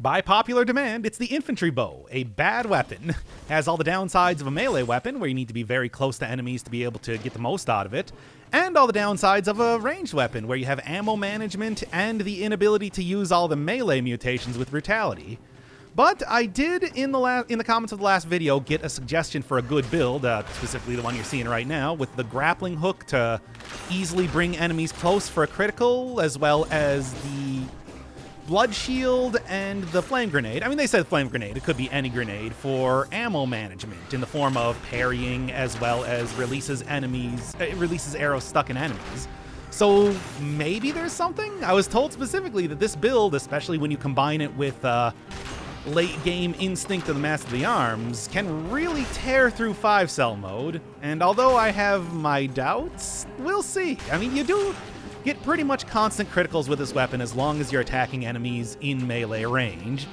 By popular demand, it's the infantry bow, a bad weapon. Has all the downsides of a melee weapon, where you need to be very close to enemies to be able to get the most out of it, and all the downsides of a ranged weapon, where you have ammo management and the inability to use all the melee mutations with brutality. But I did, in the comments of the last video, get a suggestion for a good build, specifically the one you're seeing right now, with the grappling hook to easily bring enemies close for a critical, as well as the blood shield and the flame grenade. I mean, they said flame grenade. It could be any grenade for ammo management in the form of parrying, as well as releases arrows stuck in enemies. So maybe there's something? I was told specifically that this build, especially when you combine it with late game instinct of the Master of the Arms, can really tear through 5-cell mode. And although I have my doubts, we'll see. I mean, you do get pretty much constant criticals with this weapon as long as you're attacking enemies in melee range.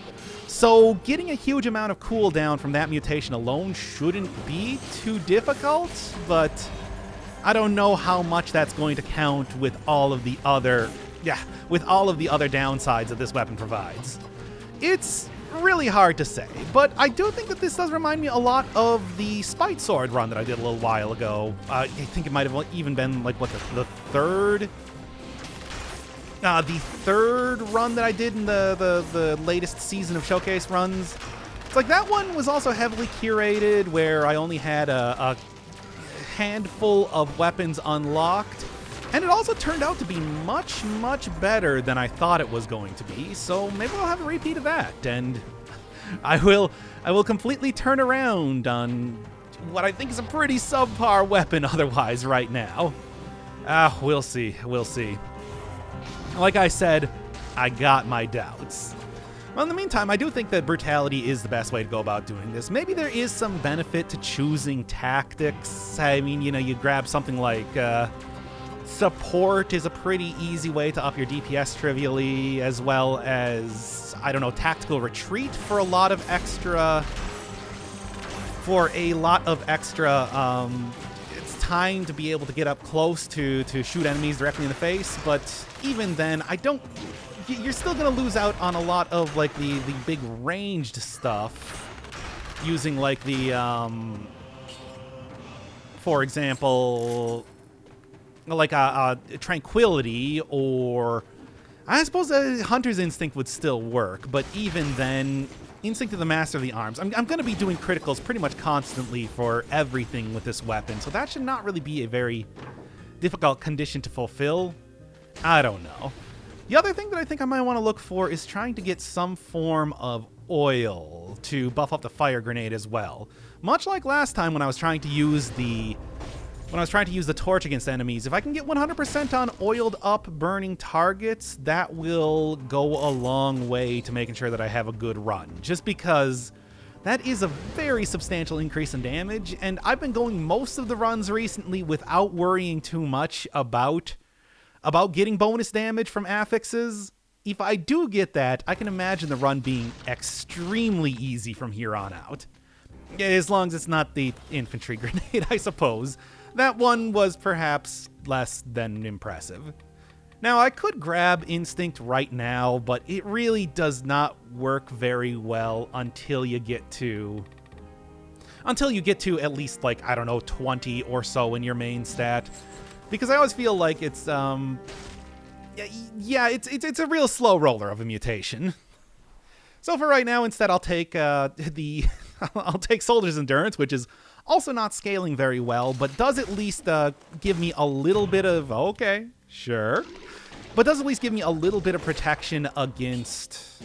So getting a huge amount of cooldown from that mutation alone shouldn't be too difficult, but I don't know how much that's going to count with all of the other downsides that this weapon provides. It's really hard to say, but I do think that this does remind me a lot of the Spite Sword run that I did a little while ago. I think it might have even been like, what, the third run that I did in the latest season of Showcase runs. It's like that one was also heavily curated, where I only had a handful of weapons unlocked, and it also turned out to be much, much better than I thought it was going to be, so maybe I'll have a repeat of that, and I will completely turn around on what I think is a pretty subpar weapon otherwise right now. We'll see. Like I said, I got my doubts. Well, in the meantime, I do think that brutality is the best way to go about doing this. Maybe there is some benefit to choosing tactics. I mean, you know, you grab something like support is a pretty easy way to up your DPS trivially, as well as, I don't know, tactical retreat for a lot of extra it's time to be able to get up close to shoot enemies directly in the face. But even then, you're still going to lose out on a lot of like the big ranged stuff using like the for example, like tranquility, or I suppose Hunter's Instinct would still work, but even then, Instinct of the Master of the Arms. I'm going to be doing criticals pretty much constantly for everything with this weapon, so that should not really be a very difficult condition to fulfill. I don't know. The other thing that I think I might want to look for is trying to get some form of oil to buff up the fire grenade as well. Much like last time when I was trying to use the torch against enemies, if I can get 100% on oiled up burning targets, that will go a long way to making sure that I have a good run. Just because that is a very substantial increase in damage, and I've been going most of the runs recently without worrying too much about getting bonus damage from affixes. If I do get that, I can imagine the run being extremely easy from here on out. As long as it's not the infantry grenade, I suppose. That one was perhaps less than impressive. Now, I could grab Instinct right now, but it really does not work very well until you get to at least, like, I don't know, 20 or so in your main stat. Because I always feel like it's, it's a real slow roller of a mutation. So for right now, instead, I'll take I'll take Soldier's Endurance, which is also not scaling very well, but does at least give me a little bit of, okay, sure, but does at least give me a little bit of protection against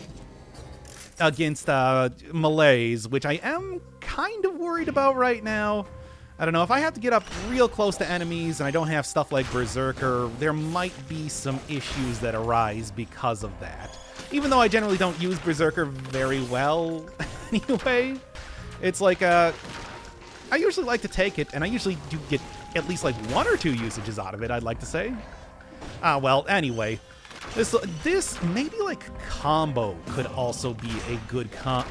melees, which I am kind of worried about right now. I don't know, if I have to get up real close to enemies and I don't have stuff like Berserker, there might be some issues that arise because of that. Even though I generally don't use Berserker very well anyway, it's like, I usually like to take it, and I usually do get at least like 1 or 2 usages out of it, I'd like to say. Well, anyway, this maybe like combo could also be a good combo,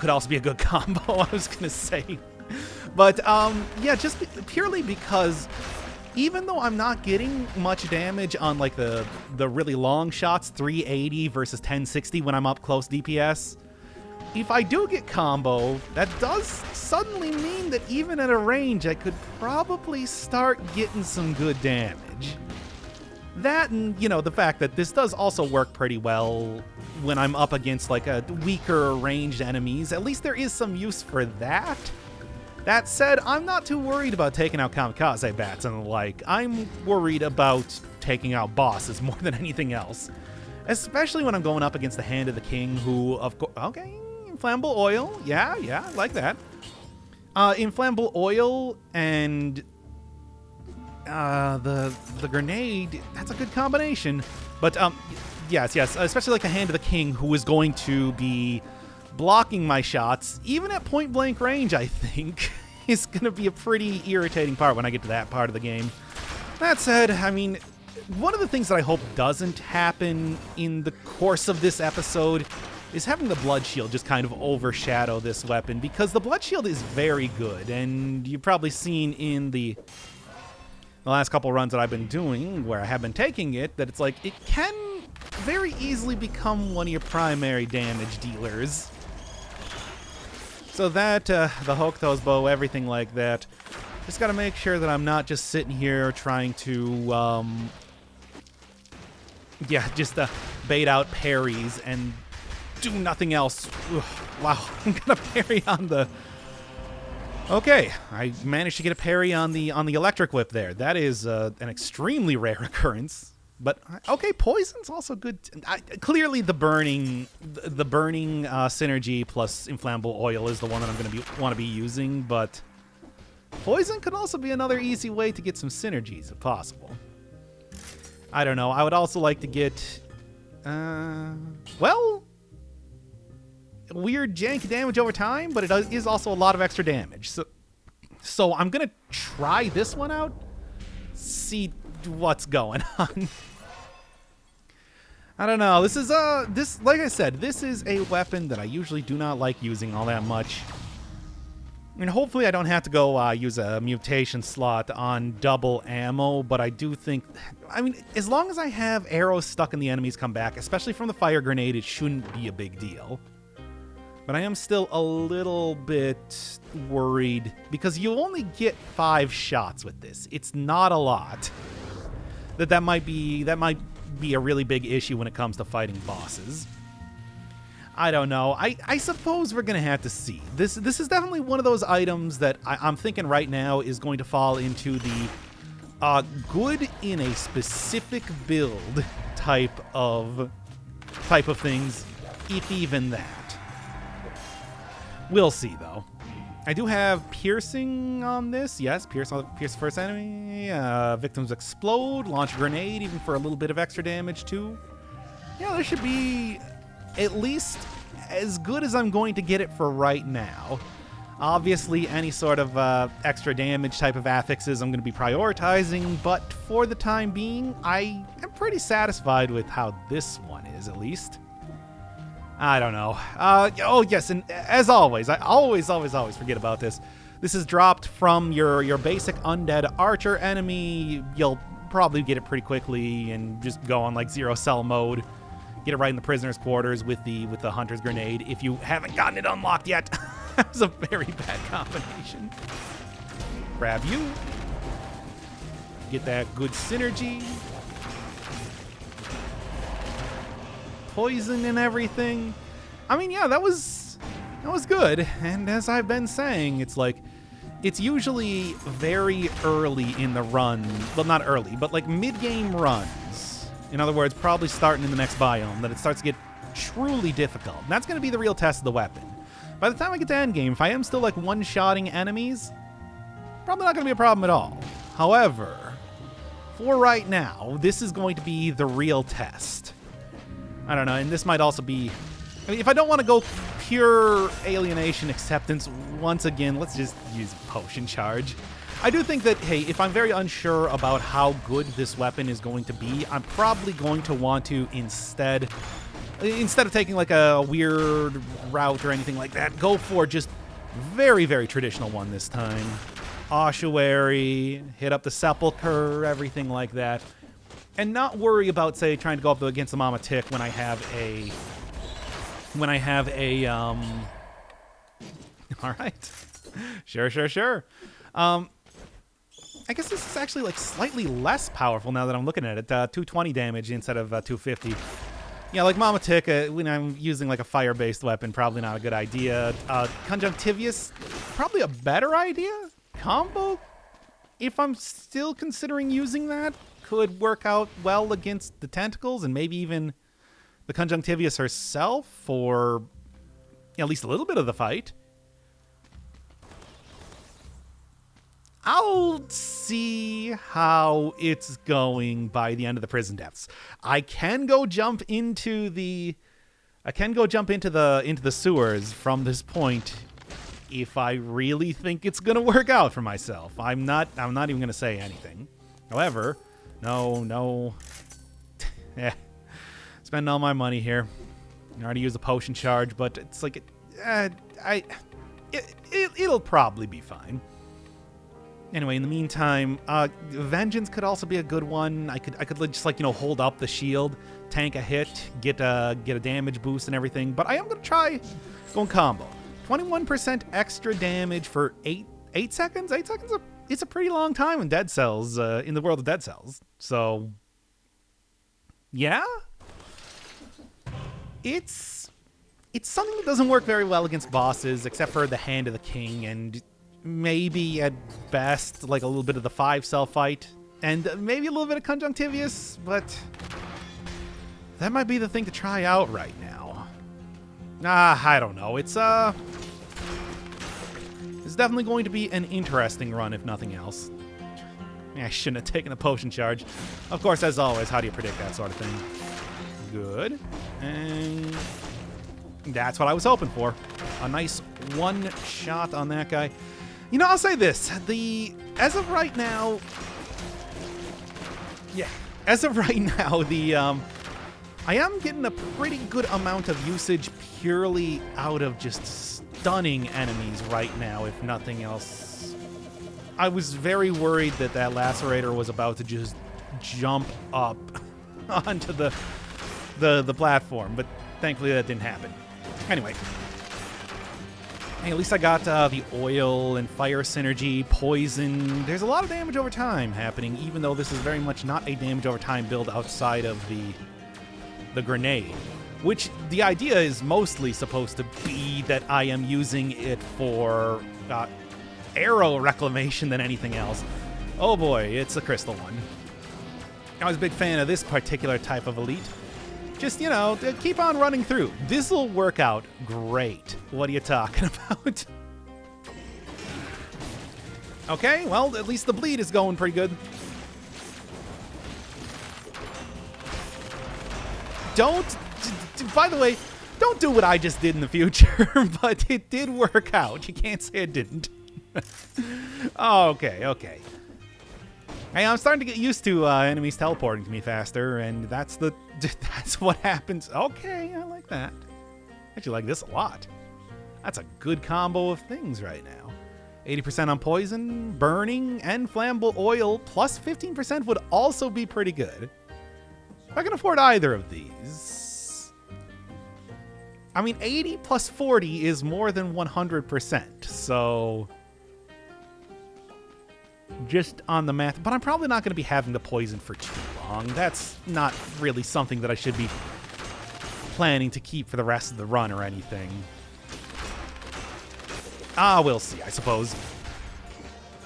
I was gonna say. But, yeah, just purely because even though I'm not getting much damage on like the really long shots, 380 versus 1060 when I'm up close DPS, if I do get combo, that does suddenly mean that even at a range, I could probably start getting some good damage. That and, you know, the fact that this does also work pretty well when I'm up against like a weaker ranged enemies. At least there is some use for that. That said, I'm not too worried about taking out kamikaze bats and the like. I'm worried about taking out bosses more than anything else. Especially when I'm going up against the Hand of the King, who, of course, okay, inflammable oil, yeah, I like that. Inflammable oil and the grenade, that's a good combination. But yes, especially like the Hand of the King, who is going to be blocking my shots, even at point blank range, I think, is going to be a pretty irritating part when I get to that part of the game. That said, I mean, one of the things that I hope doesn't happen in the course of this episode is having the Blood Shield just kind of overshadow this weapon, because the Blood Shield is very good, and you've probably seen in the last couple runs that I've been doing, where I have been taking it, that it's like, it can very easily become one of your primary damage dealers. So that, the Hokuto's bow, everything like that, just gotta make sure that I'm not just sitting here trying to, just bait out parries and do nothing else. Ugh, wow, I'm gonna parry on the... Okay, I managed to get a parry on the electric whip there. That is an extremely rare occurrence. But okay, poison's also good. Clearly, the burning synergy plus inflammable oil is the one that I'm going to want to be using. But poison could also be another easy way to get some synergies if possible. I don't know. I would also like to get, well, weird jank damage over time, but it is also a lot of extra damage. So I'm gonna try this one out, see what's going on. I don't know. This is like I said, this is a weapon that I usually do not like using all that much. I mean, hopefully I don't have to go use a mutation slot on double ammo, but I do think, I mean, as long as I have arrows stuck in the enemy's come back, especially from the fire grenade, it shouldn't be a big deal. But I am still a little bit worried because you only get 5 shots with this. It's not a lot. That might be a really big issue when it comes to fighting bosses. I don't know. I suppose we're gonna have to see. This is definitely one of those items that I'm thinking right now is going to fall into the good in a specific build type of things, if even that. We'll see, though. I do have piercing on this. Yes, pierce first enemy. Victims explode. Launch a grenade, even for a little bit of extra damage, too. Yeah, there should be at least as good as I'm going to get it for right now. Obviously, any sort of extra damage type of affixes I'm going to be prioritizing, but for the time being, I am pretty satisfied with how this one is, at least. I don't know. Oh, yes, and as always, I always forget about this. This is dropped from your basic undead archer enemy. You'll probably get it pretty quickly and just go on like 0 cell mode. Get it right in the prisoner's quarters with the hunter's grenade if you haven't gotten it unlocked yet. That was a very bad combination. Grab you. Get that good synergy. Poison and everything. I mean, yeah, that was good. And as I've been saying, it's like, it's usually very early in the run. Well, not early, but like mid-game runs. In other words, probably starting in the next biome, that it starts to get truly difficult. And that's going to be the real test of the weapon. By the time I get to endgame, if I am still like one-shotting enemies, probably not going to be a problem at all. However, for right now, this is going to be the real test. I don't know, and this might also be... I mean, if I don't want to go pure alienation acceptance, once again, let's just use potion charge. I do think that, hey, if I'm very unsure about how good this weapon is going to be, I'm probably going to want to instead of taking like a weird route or anything like that, go for just very, very traditional one this time. ossuary, hit up the sepulcher, everything like that. And not worry about, say, trying to go up against the Mama Tick when I have a... All right. Sure. I guess this is actually, like, slightly less powerful now that I'm looking at it. 220 damage instead of 250. Yeah, like Mama Tick, when I'm using, like, a fire-based weapon, probably not a good idea. Conjunctivious, probably a better idea. Combo, if I'm still considering using that, could work out well against the tentacles and maybe even the Conjunctivious herself for at least a little bit of the fight. I'll see how it's going by the end of the prison deaths. I can go jump into the sewers from this point if I really think it's gonna work out for myself. I'm not even gonna say anything. However, no. Yeah. Spending all my money here. I already used a potion charge, but it's like it'll probably be fine. Anyway, in the meantime, Vengeance could also be a good one. I could just, like, hold up the shield, tank a hit, get a damage boost and everything. But I am gonna try going combo. 21% extra damage for 8 seconds. 8 seconds. It's a pretty long time in Dead Cells, in the world of Dead Cells. So, yeah, it's something that doesn't work very well against bosses, except for the Hand of the King and maybe at best like a little bit of the 5-cell fight and maybe a little bit of Conjunctivious, but that might be the thing to try out right now. I don't know. It's definitely going to be an interesting run, if nothing else. I shouldn't have taken a potion charge. Of course, as always, how do you predict that sort of thing? Good. And that's what I was hoping for. A nice one shot on that guy. I'll say this. As of right now, I am getting a pretty good amount of usage purely out of just stunning enemies right now, if nothing else. I was very worried that Lacerator was about to just jump up onto the platform, but thankfully that didn't happen. Anyway. Hey, at least I got the oil and fire synergy, poison. There's a lot of damage over time happening, even though this is very much not a damage over time build outside of the grenade, which the idea is mostly supposed to be that I am using it for arrow reclamation than anything else. Oh boy, it's a crystal one. I was a big fan of this particular type of elite. Just, keep on running through. This'll work out great. What are you talking about? Okay, well, at least the bleed is going pretty good. By the way, don't do what I just did in the future, but it did work out. You can't say it didn't. Okay. Hey, I'm starting to get used to enemies teleporting to me faster, and that's what happens. Okay, I like that. Actually like this a lot. That's a good combo of things right now. 80% on poison, burning, and flammable oil, plus 15% would also be pretty good. If I can afford either of these. I mean, 80 plus 40 is more than 100%, so just on the math, but I'm probably not going to be having the poison for too long. That's not really something that I should be planning to keep for the rest of the run or anything. We'll see, I suppose.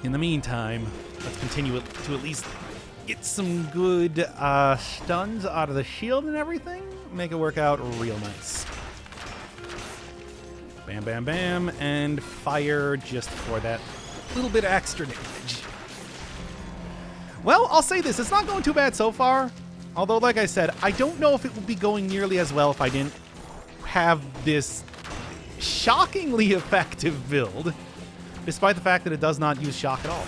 In the meantime, let's continue to at least get some good stuns out of the shield and everything. Make it work out real nice. Bam, bam, bam, and fire just for that little bit of extra damage. Well, I'll say this. It's not going too bad so far. Although, like I said, I don't know if it would be going nearly as well if I didn't have this shockingly effective build, despite the fact that it does not use shock at all.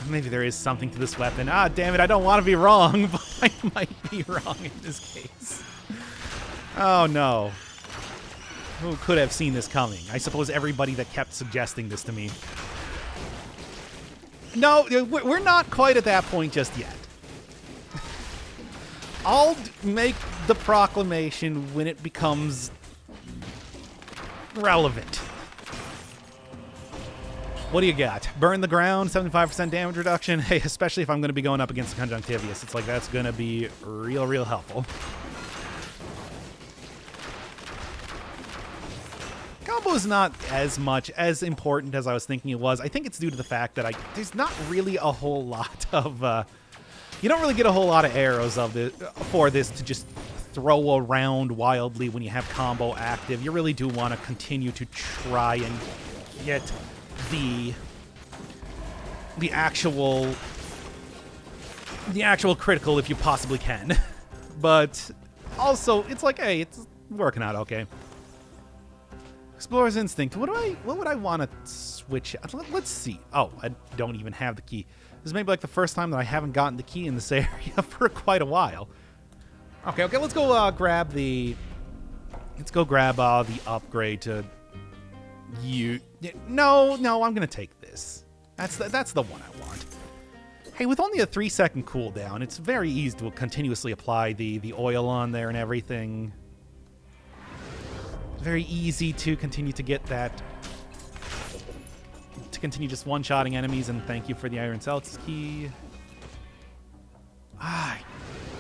Maybe there is something to this weapon. Damn it, I don't want to be wrong, but I might be wrong in this case. Oh, no. Who could have seen this coming? I suppose everybody that kept suggesting this to me. No, we're not quite at that point just yet. I'll make the proclamation when it becomes relevant. What do you got? Burn the ground, 75% damage reduction. Hey, especially if I'm going to be going up against the Conjunctivius. It's like that's going to be real helpful. Combo is not as much as important as I was thinking it was. I think it's due to the fact that there's not really a whole lot of... you don't really get a whole lot of arrows for this to just throw around wildly when you have combo active. You really do want to continue to try and get the actual critical if you possibly can. But also, it's like, hey, it's working out okay. Explorer's Instinct. What would I want to switch? Let's see. Oh, I don't even have the key. This may be like the first time that I haven't gotten the key in this area for quite a while. Okay, let's go grab the upgrade to you. No, I'm gonna take this. That's the one I want. Hey, with only a 3-second cooldown, it's very easy to continuously apply the oil on there and everything. Very easy to continue to get that. To continue just one-shotting enemies, and thank you for the Iron Celts key.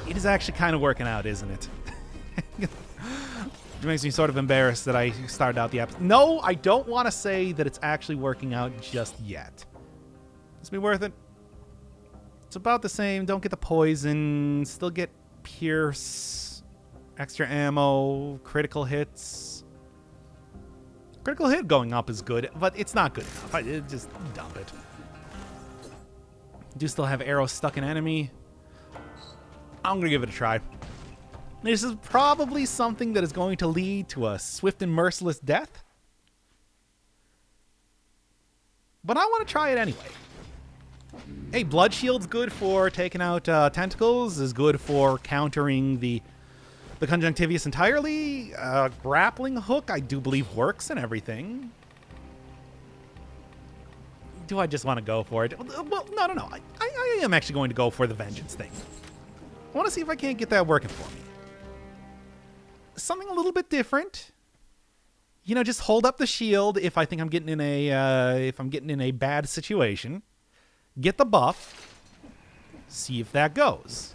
It is actually kind of working out, isn't it? It makes me sort of embarrassed that I started out the episode. No, I don't want to say that it's actually working out just yet. It's be worth it. It's about the same. Don't get the poison. Still get pierce, extra ammo, critical hits. Critical hit going up is good, but it's not good enough. Just dump it. Do still have arrows stuck in enemy. I'm going to give it a try. This is probably something that is going to lead to a swift and merciless death. But I want to try it anyway. Hey, Blood Shield's good for taking out tentacles, is good for countering the Conjunctivius entirely. Grappling Hook, I do believe, works and everything. Do I just want to go for it? Well, no. I am actually going to go for the Vengeance thing. I want to see if I can't get that working for me. Something a little bit different. You know, just hold up the shield if I think I'm getting in a bad situation. Get the buff. See if that goes.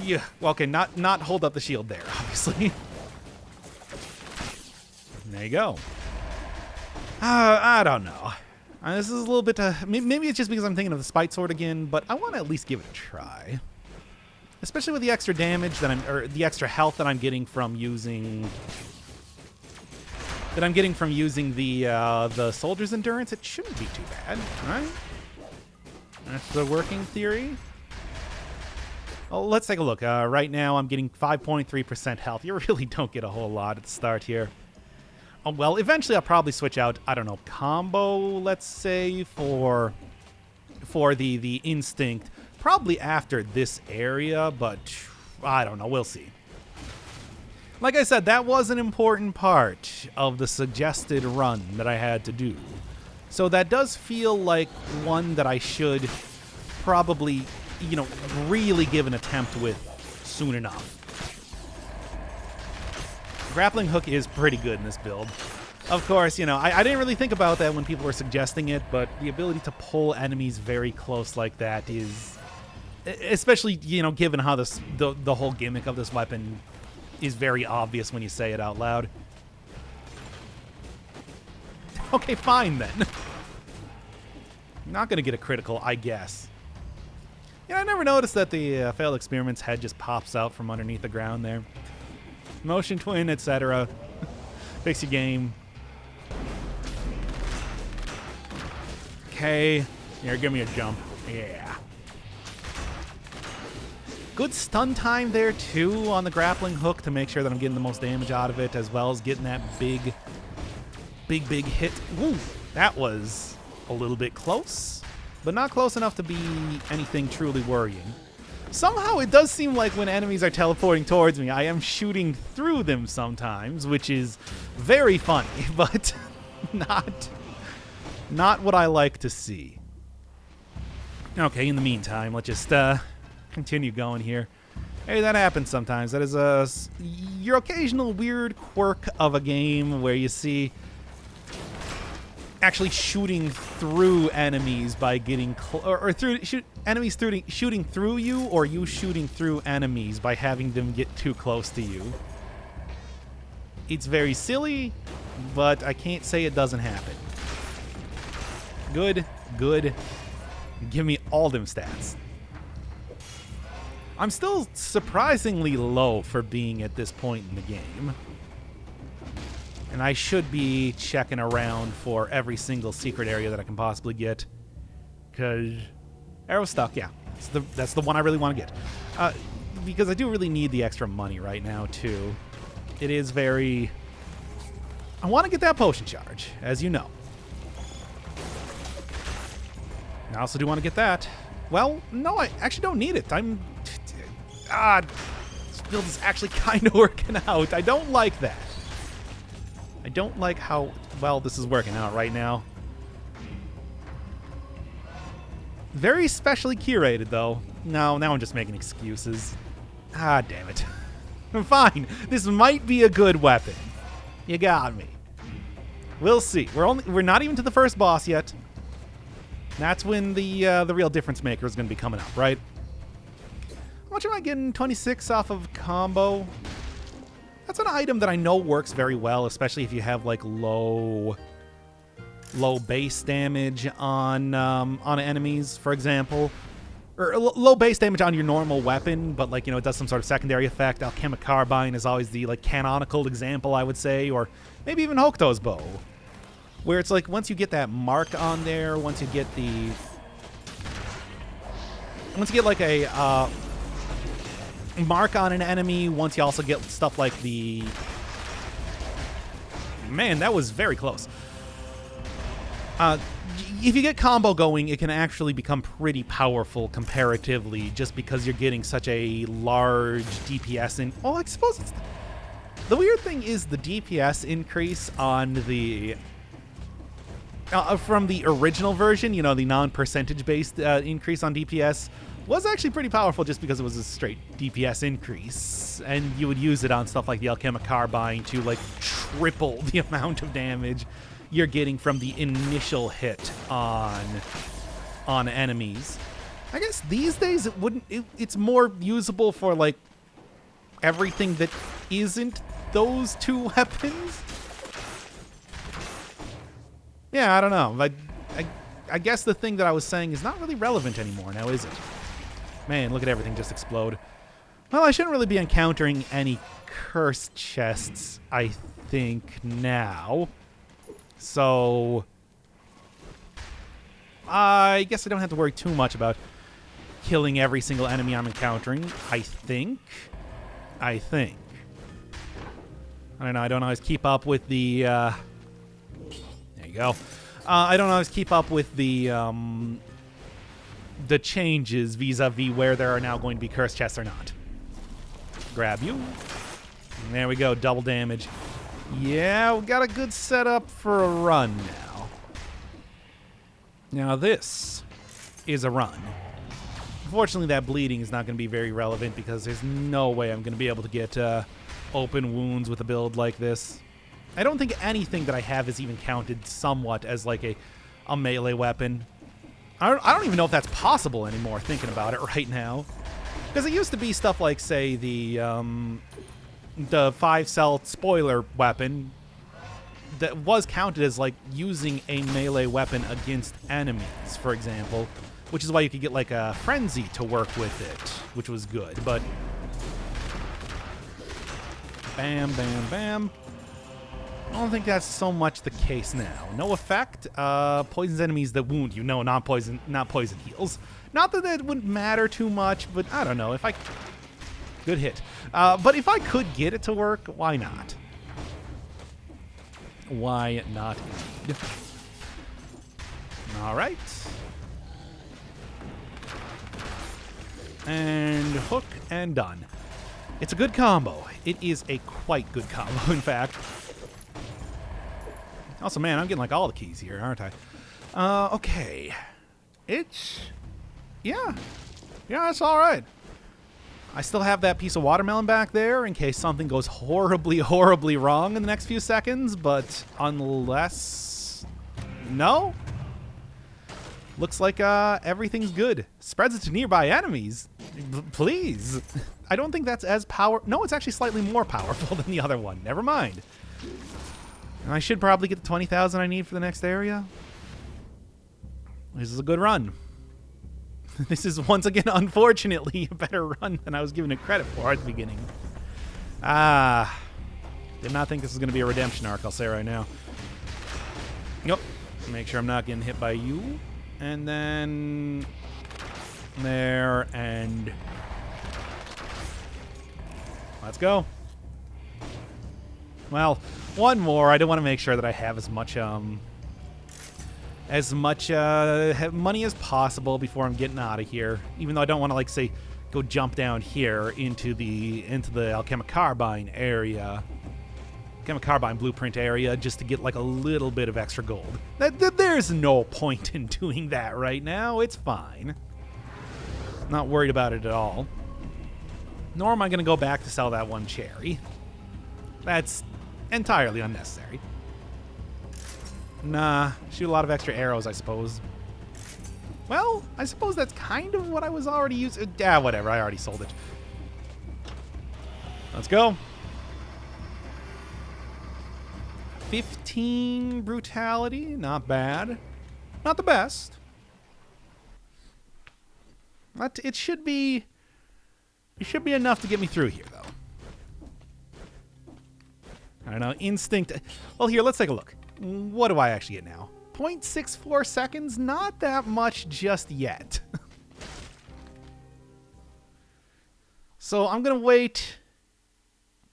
Yeah, well, okay, not hold up the shield there, obviously. There you go. I don't know. This is a little bit... maybe it's just because I'm thinking of the Spite Sword again, but I want to at least give it a try. Especially with the extra damage that or the extra health that I'm getting from using... the Soldier's Endurance. It shouldn't be too bad, right? That's the working theory. Oh, let's take a look. Right now, I'm getting 5.3% health. You really don't get a whole lot at the start here. Oh, well, eventually I'll probably switch out, I don't know, combo, let's say, for the instinct. Probably after this area, but I don't know. We'll see. Like I said, that was an important part of the suggested run that I had to do. So that does feel like one that I should probably... you know, really give an attempt with soon enough. Grappling Hook is pretty good in this build. Of course, you know, I didn't really think about that when people were suggesting it, but the ability to pull enemies very close like that is... especially, you know, given how the whole gimmick of this weapon is very obvious when you say it out loud. Okay, fine then. Not gonna get a critical, I guess. Yeah, I never noticed that the failed experiment's head just pops out from underneath the ground there. Motion twin, etc. Fix your game. Okay. Here, give me a jump. Yeah. Good stun time there, too, on the grappling hook to make sure that I'm getting the most damage out of it, as well as getting that big hit. Ooh, that was a little bit close. But not close enough to be anything truly worrying. Somehow it does seem like when enemies are teleporting towards me, I am shooting through them sometimes, which is very funny, but not what I like to see. Okay, in the meantime, let's just continue going here. Hey, that happens sometimes. That is your occasional weird quirk of a game where you see actually shooting through enemies by getting enemies shooting through you, or you shooting through enemies by having them get too close to you. It's very silly, but I can't say it doesn't happen. Good. Give me all them stats. I'm still surprisingly low for being at this point in the game. And I should be checking around for every single secret area that I can possibly get. Because arrow stuck, yeah. That's the one I really want to get. Because I do really need the extra money right now, too. It is very... I want to get that potion charge, as you know. I also do want to get that. Well, no, I actually don't need it. This build is actually kind of working out. I don't like that. I don't like how well this is working out right now. Very specially curated, though. No, now I'm just making excuses. Ah, damn it. Fine. This might be a good weapon. You got me. We'll see. We're not even to the first boss yet. That's when the real difference maker is going to be coming up, right? How much am I getting? 26 off of combo. That's an item that I know works very well, especially if you have like low base damage on enemies, for example, or low base damage on your normal weapon, but like, you know, it does some sort of secondary effect. Alchemic Carbine is always the like canonical example, I would say, or maybe even Hokuto's bow, where it's like once you get that mark on there, once you get like a mark on an enemy, once you also get stuff like the... Man, that was very close. If you get combo going, it can actually become pretty powerful comparatively, just because you're getting such a large DPS in... Well, I suppose it's... The weird thing is the DPS increase on the... from the original version, you know, the non-percentage based increase on DPS was actually pretty powerful just because it was a straight DPS increase, and you would use it on stuff like the Alchemic Carbine to like triple the amount of damage you're getting from the initial hit on enemies. I guess these days it's more usable for like everything that isn't those two weapons. Yeah, I don't know. I guess the thing that I was saying is not really relevant anymore now, is it? Man, look at everything just explode. Well, I shouldn't really be encountering any cursed chests, I think, now. So I guess I don't have to worry too much about killing every single enemy I'm encountering, I think. I don't know. I don't always keep up with the... there you go. I don't always keep up with the changes vis-a-vis where there are now going to be cursed chests or not. Grab you. And there we go. Double damage. Yeah, we got a good setup for a run now. Now this is a run. Unfortunately, that bleeding is not going to be very relevant because there's no way I'm going to be able to get open wounds with a build like this. I don't think anything that I have is even counted somewhat as like a melee weapon. I don't even know if that's possible anymore, thinking about it right now. Because it used to be stuff like, say, the 5-cell spoiler weapon that was counted as like using a melee weapon against enemies, for example. Which is why you could get like a frenzy to work with it, which was good. But bam, bam, bam. I don't think that's so much the case now. No effect. Poisons enemies that wound you. No, not poison heals. Not that that wouldn't matter too much, but I don't know. Good hit. But if I could get it to work, why not? Why not? All right. And hook and done. It's a good combo. It is a quite good combo, in fact. Also, man, I'm getting like all the keys here, aren't I? Okay. It's... Yeah. Yeah, that's all right. I still have that piece of watermelon back there in case something goes horribly, horribly wrong in the next few seconds, but unless... No? Looks like everything's good. Spreads it to nearby enemies. Please. I don't think that's as No, it's actually slightly more powerful than the other one. Never mind. And I should probably get the 20,000 I need for the next area. This is a good run. This is, once again, unfortunately, a better run than I was giving it credit for at the beginning. Did not think this was going to be a redemption arc, I'll say right now. Yep. Make sure I'm not getting hit by you. And then... There, and... Let's go. Well, one more. I do want to make sure that I have as much money as possible before I'm getting out of here. Even though I don't want to, like, say, go jump down here into the Alchemic Carbine area. Alchemic Carbine blueprint area just to get, like, a little bit of extra gold. There's no point in doing that right now. It's fine. Not worried about it at all. Nor am I going to go back to sell that one cherry. That's entirely unnecessary. Nah, shoot a lot of extra arrows, I suppose. Well, I suppose that's kind of what I was already using. Yeah, whatever, I already sold it. Let's go. 15 brutality, not bad. Not the best. But it should be enough to get me through here, though. I don't know, instinct. Well, here, let's take a look. What do I actually get now? 0.64 seconds? Not that much just yet. So I'm going to wait.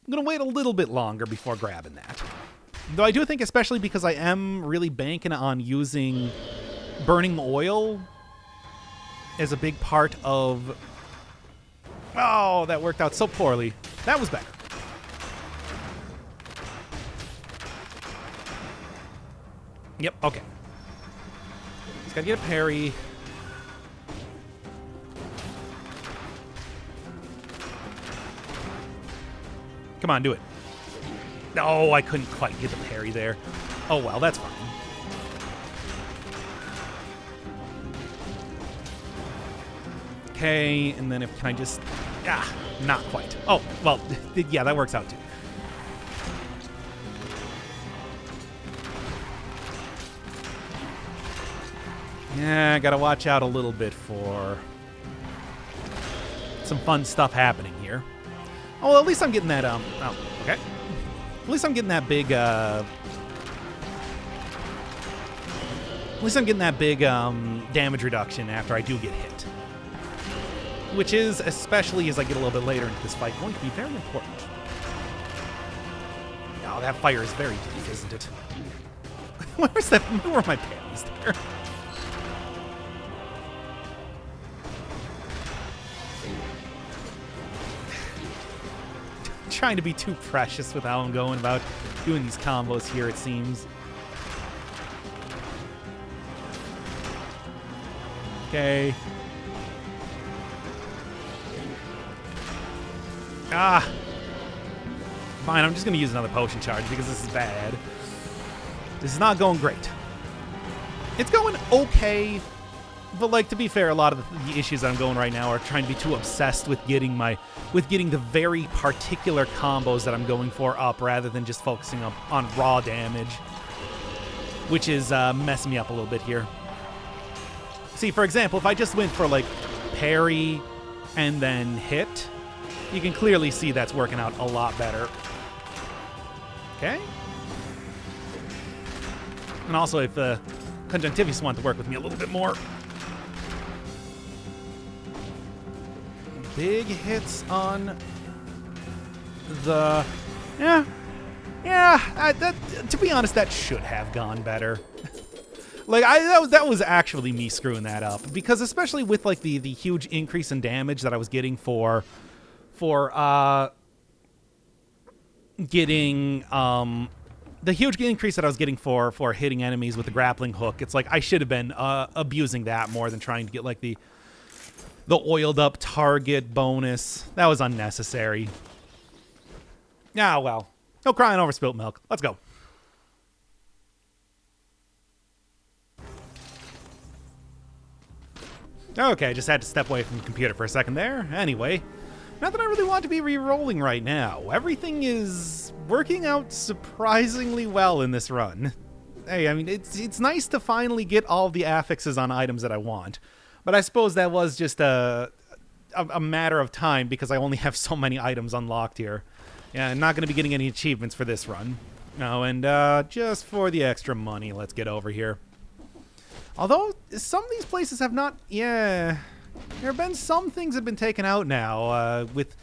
I'm going to wait a little bit longer before grabbing that. Though I do think, especially because I am really banking on using burning oil as a big part of... Oh, that worked out so poorly. That was better. Yep, okay. Just gotta get a parry. Come on, do it. No, I couldn't quite get the parry there. Oh, well, that's fine. Okay, and then can I just... not quite. Oh, well, yeah, that works out too. Yeah, gotta watch out a little bit for some fun stuff happening here. Oh, well, at least I'm getting that, oh, okay. At least I'm getting that big, damage reduction after I do get hit. Which is, especially as I get a little bit later into this fight, going to be very important. Oh, that fire is very deep, isn't it? Where's that? Where are my parries there? Trying to be too precious with how I'm going about doing these combos here, it seems. Okay. Fine, I'm just going to use another potion charge because this is bad. This is not going great. It's going okay, but, like, to be fair, a lot of the issues that I'm going right now are trying to be too obsessed with getting the very particular combos that I'm going for up rather than just focusing on raw damage, which is messing me up a little bit here. See, for example, if I just went for, like, parry and then hit, you can clearly see that's working out a lot better. Okay. And also, if Conjunctivius wanted to work with me a little bit more. Big hits on the... Yeah, to be honest, that should have gone better. Like, that was actually me screwing that up. Because especially with, like, the huge increase in damage that I was getting the huge increase that I was getting for hitting enemies with the grappling hook, it's like I should have been abusing that more than trying to get, like, the oiled up target bonus. That was unnecessary. Ah, well. No crying over spilt milk. Let's go. Okay, just had to step away from the computer for a second there. Anyway, not that I really want to be re-rolling right now. Everything is working out surprisingly well in this run. Hey, I mean, it's nice to finally get all the affixes on items that I want. But I suppose that was just a matter of time because I only have so many items unlocked here. Yeah, I'm not going to be getting any achievements for this run. No, and just for the extra money, let's get over here. Although, some of these places have not... Yeah, there have been some things that have been taken out now with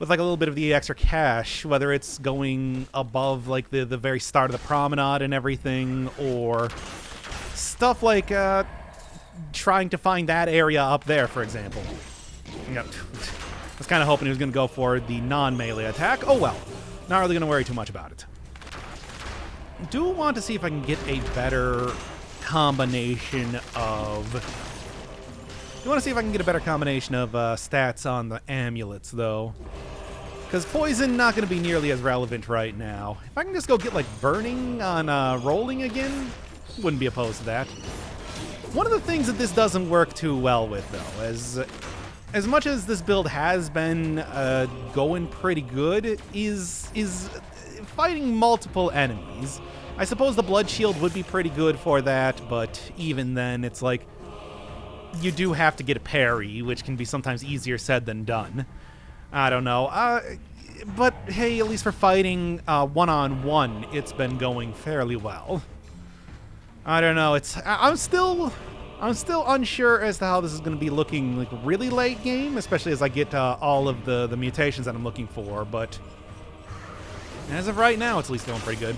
like a little bit of the extra cash, whether it's going above like the very start of the promenade and everything, or stuff like trying to find that area up there, for example. Yep. I was kind of hoping he was going to go for the non-melee attack. Oh well, not really going to worry too much about it. I do want to see if I can get a better combination of... You want to see if I can get a better combination of stats on the amulets, though. Because poison not going to be nearly as relevant right now. If I can just go get, like, burning on rolling again, wouldn't be opposed to that. One of the things that this doesn't work too well with, though, as much as this build has been going pretty good, is fighting multiple enemies. I suppose the Blood Shield would be pretty good for that, but even then, it's like, you do have to get a parry, which can be sometimes easier said than done. I don't know. But hey, at least for fighting one-on-one, it's been going fairly well. I don't know. I'm still unsure as to how this is going to be looking like really late game, especially as I get all of the mutations that I'm looking for. But as of right now, it's at least going pretty good.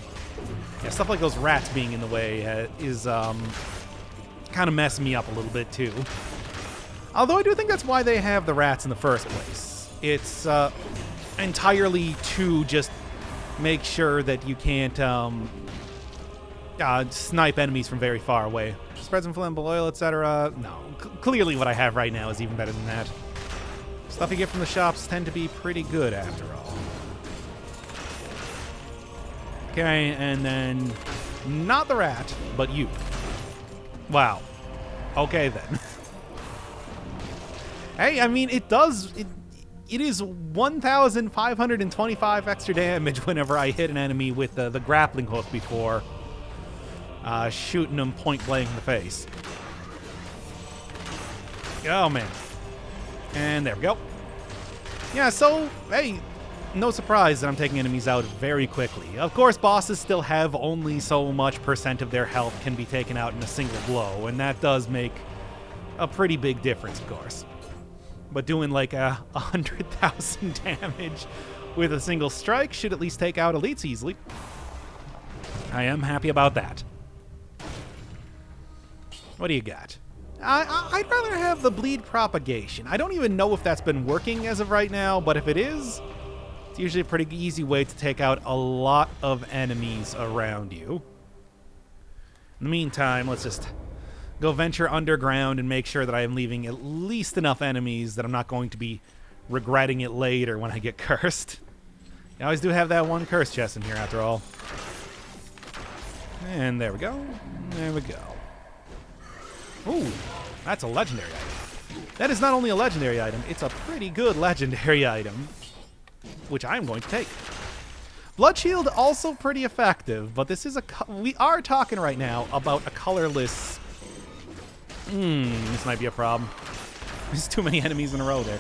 Yeah, stuff like those rats being in the way is kind of messing me up a little bit too. Although I do think that's why they have the rats in the first place. It's entirely to just make sure that you can't snipe enemies from very far away. Spread some flammable oil, etc. No, clearly what I have right now is even better than that. Stuff you get from the shops tend to be pretty good after all. Okay, and then not the rat, but you. Wow. Okay then. Hey, I mean, it is 1,525 extra damage whenever I hit an enemy with the grappling hook before shooting them point blank in the face. Oh, man. And there we go. Yeah, so, hey, no surprise that I'm taking enemies out very quickly. Of course, bosses still have only so much % of their health can be taken out in a single blow, and that does make a pretty big difference, of course. But doing like 100,000 damage with a single strike should at least take out elites easily. I am happy about that. What do you got? I'd rather have the bleed propagation. I don't even know if that's been working as of right now, but if it is, it's usually a pretty easy way to take out a lot of enemies around you. In the meantime, let's just go venture underground and make sure that I am leaving at least enough enemies that I'm not going to be regretting it later when I get cursed. I always do have that one curse chest in here after all. And there we go. There we go. Ooh, that's a legendary item. That is not only a legendary item, it's a pretty good legendary item, which I'm going to take. Blood Shield also pretty effective, but this is we are talking right now about a colorless... this might be a problem. There's too many enemies in a row there.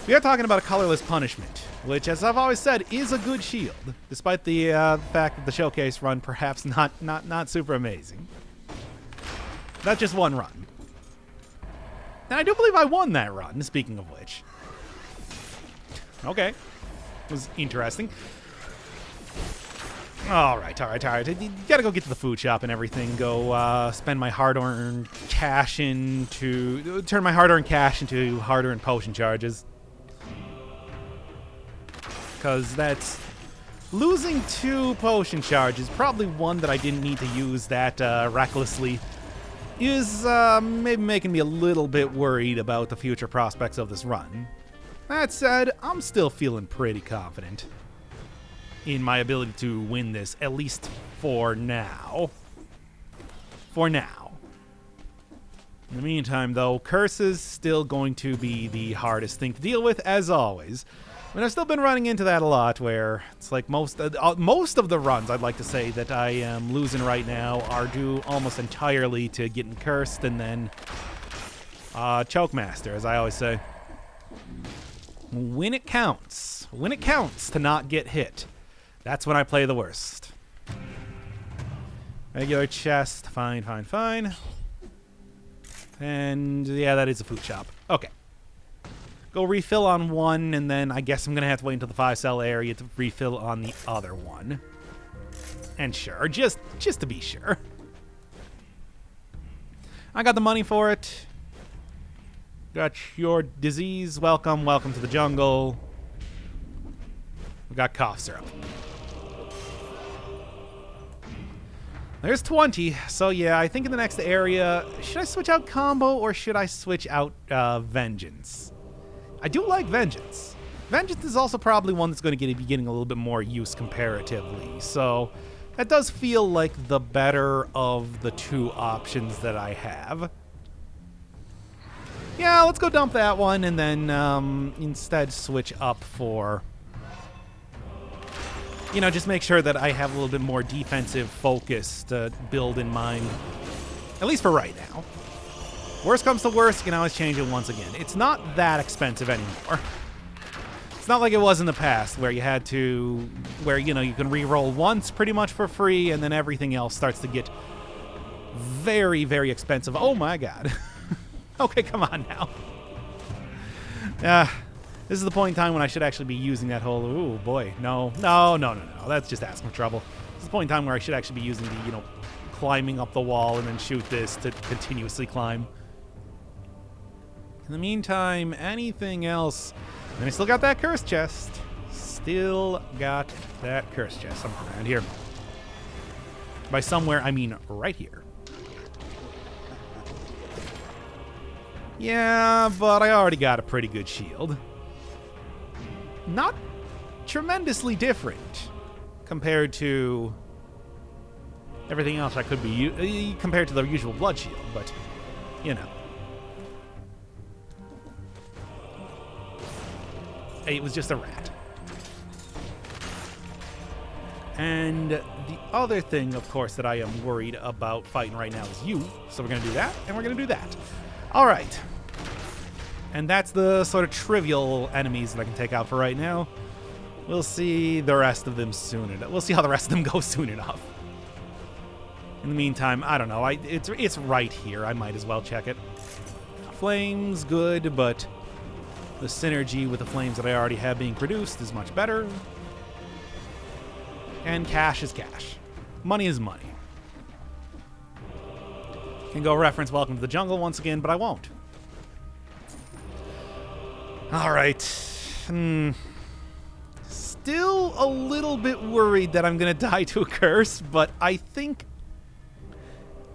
We are talking about a colorless punishment, which, as I've always said, is a good shield, despite the fact that the showcase run perhaps not super amazing. That's just one run. And I do believe I won that run, speaking of which. Okay. It was interesting. All right. You gotta go get to the food shop and everything. Go spend my hard-earned cash turn my hard-earned cash into hard-earned potion charges. Because that's losing 2 potion charges, probably one that I didn't need to use that recklessly, is maybe making me a little bit worried about the future prospects of this run. That said, I'm still feeling pretty confident in my ability to win this, at least for now. For now. In the meantime, though, curses still going to be the hardest thing to deal with, as always. I mean, I've still been running into that a lot, where it's like most of the runs, I'd like to say, that I am losing right now are due almost entirely to getting cursed and then choke master, as I always say. When it counts to not get hit, that's when I play the worst. Regular chest, fine. And yeah, that is a food shop. Okay. Go refill on one, and then I guess I'm going to have to wait until the 5-cell area to refill on the other one. And sure, just to be sure. I got the money for it. Got your disease. Welcome to the jungle. We got cough syrup. There's 20, so yeah, I think in the next area, should I switch out combo or should I switch out vengeance? I do like vengeance. Vengeance is also probably one that's going to be getting a little bit more use comparatively, so that does feel like the better of the 2 options that I have. Yeah, let's go dump that one and then instead switch up for, you know, just make sure that I have a little bit more defensive focused build in mind, at least for right now. Worst comes to worst, you can always change it once again. It's not that expensive anymore. It's not like it was in the past where you had to, you know, you can re-roll once pretty much for free and then everything else starts to get very, very expensive. Oh my god. Okay, come on now. This is the point in time when I should actually be using that whole, ooh boy, no. That's just asking for trouble. This is the point in time where I should actually be using the, you know, climbing up the wall and then shoot this to continuously climb. In the meantime, anything else? And I still got that curse chest. Somewhere around here. By somewhere, I mean right here. Yeah, but I already got a pretty good shield. Not tremendously different compared to everything else I could be compared to the usual blood shield, but you know. It was just a rat. And the other thing, of course, that I am worried about fighting right now is you. So we're going to do that, and we're going to do that. All right. And that's the sort of trivial enemies that I can take out for right now. We'll see the rest of them soon enough. We'll see how the rest of them go soon enough. In the meantime, I don't know. It's right here. I might as well check it. Flames, good, but the synergy with the flames that I already have being produced is much better. And cash is cash. Money is money. Can go reference Welcome to the Jungle once again, but I won't. Alright. Still a little bit worried that I'm going to die to a curse, but I think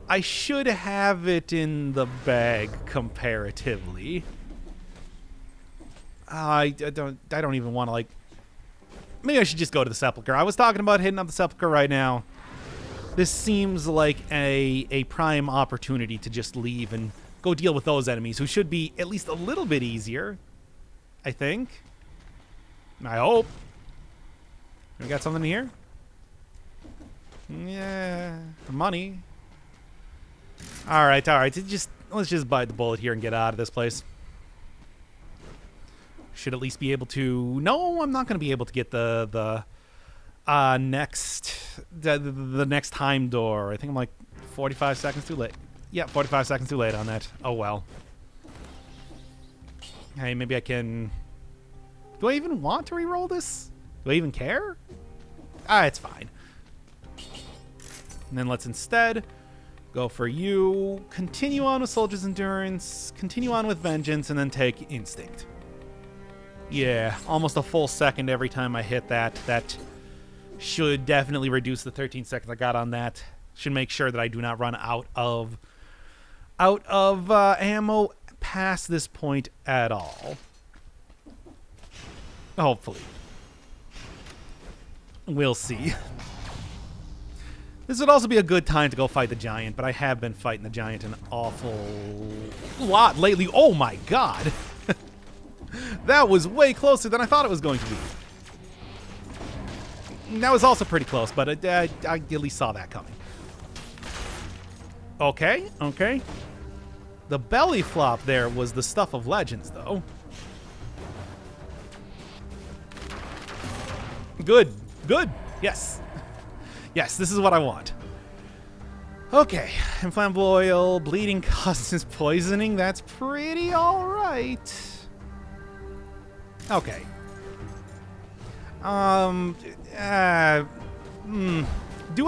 I should have it in the bag comparatively. I don't even want to, like... Maybe I should just go to the Sepulchre. I was talking about hitting up the Sepulchre right now. This seems like a prime opportunity to just leave and go deal with those enemies, who should be at least a little bit easier, I think. I hope. We got something here? Yeah, money. All right. Let's just bite the bullet here and get out of this place. Should at least be able to... No, I'm not going to be able to get the next time door. I think I'm like 45 seconds too late. Yeah, 45 seconds too late on that. Oh, well. Hey, maybe I can... Do I even want to re-roll this? Do I even care? It's fine. And then let's instead go for you, continue on with Soldier's Endurance, continue on with Vengeance, and then take Instinct. Yeah, almost a full second every time I hit that. That should definitely reduce the 13 seconds I got on that. Should make sure that I do not run out of ammo past this point at all. Hopefully. We'll see. This would also be a good time to go fight the giant, but I have been fighting the giant an awful lot lately. Oh my god! That was way closer than I thought it was going to be. That was also pretty close, but I at least saw that coming. Okay, okay. The belly flop there was the stuff of legends, though. Good, good, yes. Yes, this is what I want. Okay, inflammable oil, bleeding causes poisoning. That's pretty alright. Okay. Do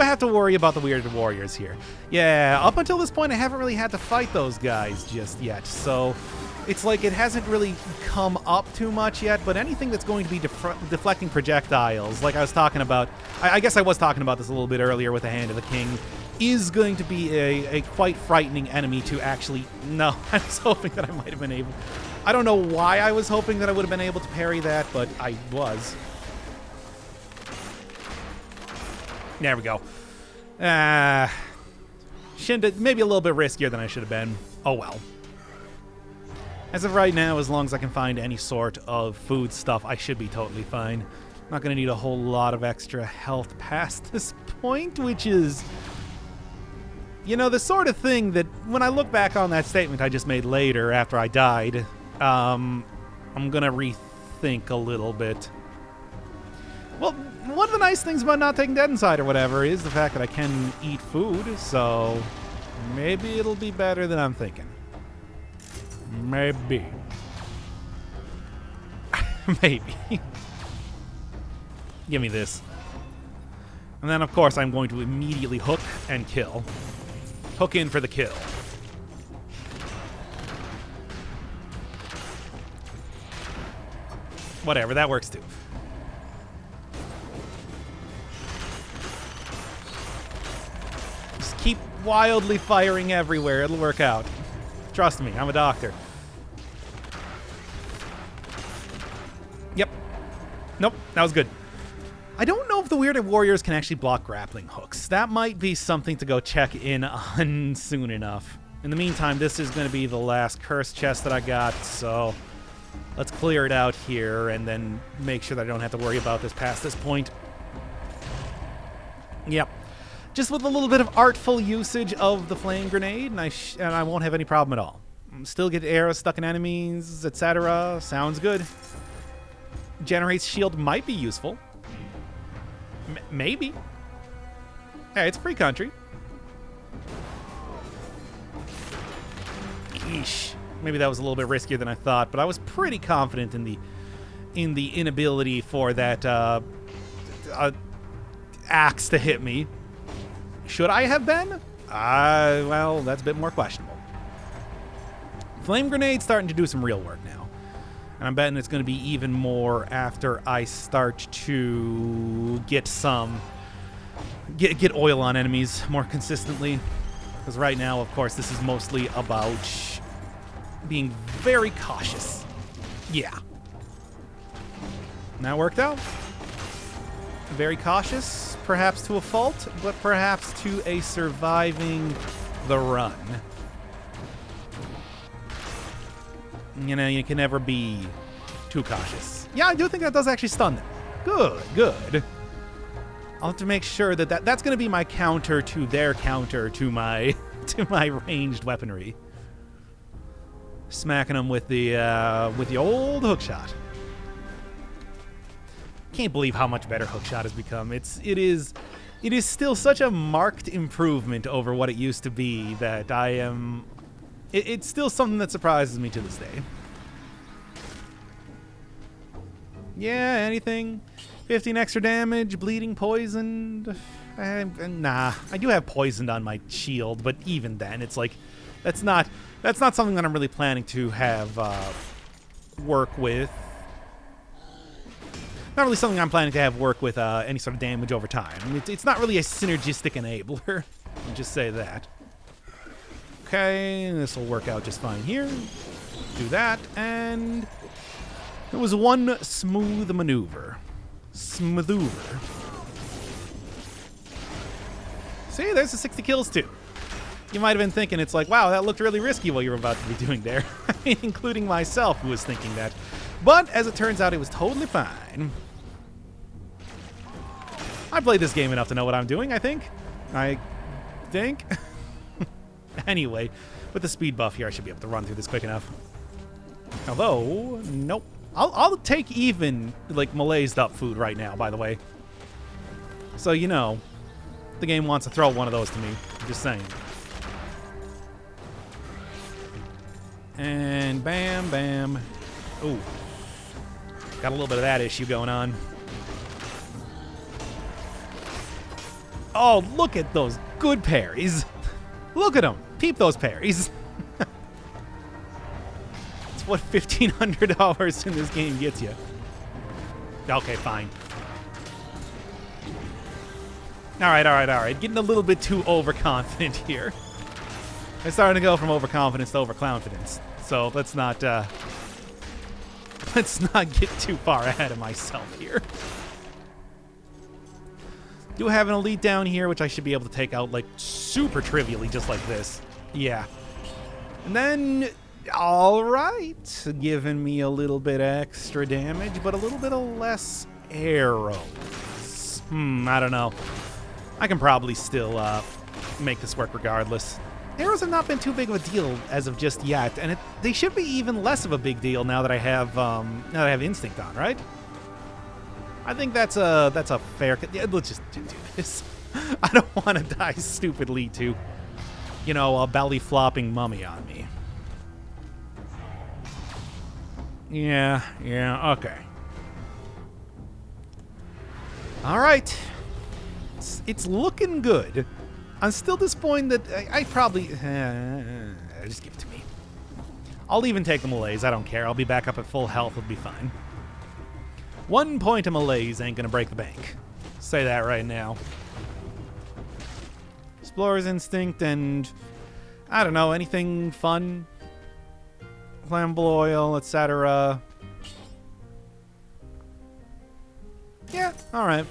I have to worry about the weirded warriors here? Yeah, up until this point I haven't really had to fight those guys just yet, so it's like it hasn't really come up too much yet, but anything that's going to be deflecting projectiles, like I was talking about, I guess I was talking about this a little bit earlier with the Hand of the King, is going to be a quite frightening enemy to actually... No, I was hoping that I might have been able... I don't know why I was hoping that I would have been able to parry that, but I was. There we go. Maybe a little bit riskier than I should have been. Oh well. As of right now, as long as I can find any sort of food stuff, I should be totally fine. I'm not going to need a whole lot of extra health past this point, which is... You know, the sort of thing that, when I look back on that statement I just made later after I died, I'm going to rethink a little bit. Well, one of the nice things about not taking Dead Inside or whatever is the fact that I can eat food, so maybe it'll be better than I'm thinking. Maybe. Maybe. Give me this. And then, of course, I'm going to immediately hook and kill. Hook in for the kill. Whatever, that works too. Just keep wildly firing everywhere. It'll work out. Trust me, I'm a doctor. Yep. Nope, that was good. I don't know if the Weirded Warriors can actually block grappling hooks. That might be something to go check in on soon enough. In the meantime, this is going to be the last curse chest that I got, so let's clear it out here and then make sure that I don't have to worry about this past this point. Yep. Just with a little bit of artful usage of the flame grenade, and I won't have any problem at all. Still get arrows stuck in enemies, etc. Sounds good. Generates shield might be useful. Maybe. Hey, it's free country. Yeesh. Maybe that was a little bit riskier than I thought, but I was pretty confident in the inability for that axe to hit me. Should I have been? Well, that's a bit more questionable. Flame grenade's starting to do some real work now. And I'm betting it's going to be even more after I start to get get oil on enemies more consistently. Because right now, of course, this is mostly about being very cautious. Yeah. And that worked out. Very cautious, perhaps to a fault, but perhaps to a surviving the run. You know, you can never be too cautious. Yeah, I do think that does actually stun them. Good, good. I'll have to make sure that's going to be my counter to their counter to my ranged weaponry. Smacking them with the old hookshot. Can't believe how much better hookshot has become. It is still such a marked improvement over what it used to be that I am. It's still something that surprises me to this day. Yeah, anything? 15 extra damage, bleeding, poisoned. Nah, I do have poisoned on my shield, but even then, it's like that's not something that I'm really planning to have work with. Not really something I'm planning to have work with any sort of damage over time. I mean, it's not really a synergistic enabler. I'll just say that. Okay, this will work out just fine here. Do that, and it was one smooth maneuver. Smoothoover. See, there's the 60 kills too. You might have been thinking, it's like, wow, that looked really risky what you were about to be doing there. Including myself, who was thinking that. But, as it turns out, it was totally fine. I played this game enough to know what I'm doing, I think. Anyway, with the speed buff here, I should be able to run through this quick enough. Although, nope. I'll take even, like, malaised up food right now, by the way. So, you know, the game wants to throw one of those to me. I'm just saying. And bam, bam. Ooh. Got a little bit of that issue going on. Oh, look at those good parries. Look at them. Peep those parries. It's what $1,500 in this game gets you. Okay, fine. All right. Getting a little bit too overconfident here. I'm starting to go from overconfidence to overconfidence. So let's not get too far ahead of myself here. Do have an elite down here, which I should be able to take out like super trivially, just like this. Yeah. And then, all right, giving me a little bit extra damage, but a little bit of less arrows. I don't know. I can probably still make this work regardless. Arrows have not been too big of a deal as of just yet, and they should be even less of a big deal now that I have instinct on, right? I think that's a fair. Yeah, let's just do this. I don't want to die stupidly to, you know, a belly flopping mummy on me. Yeah, okay. All right. It's looking good. I'm still disappointed that I probably... just give it to me. I'll even take the malaise. I don't care. I'll be back up at full health. It'll be fine. 1 point of malaise ain't going to break the bank. Say that right now. Explorer's Instinct and... I don't know, anything fun? Flammable oil, etc. Yeah, alright.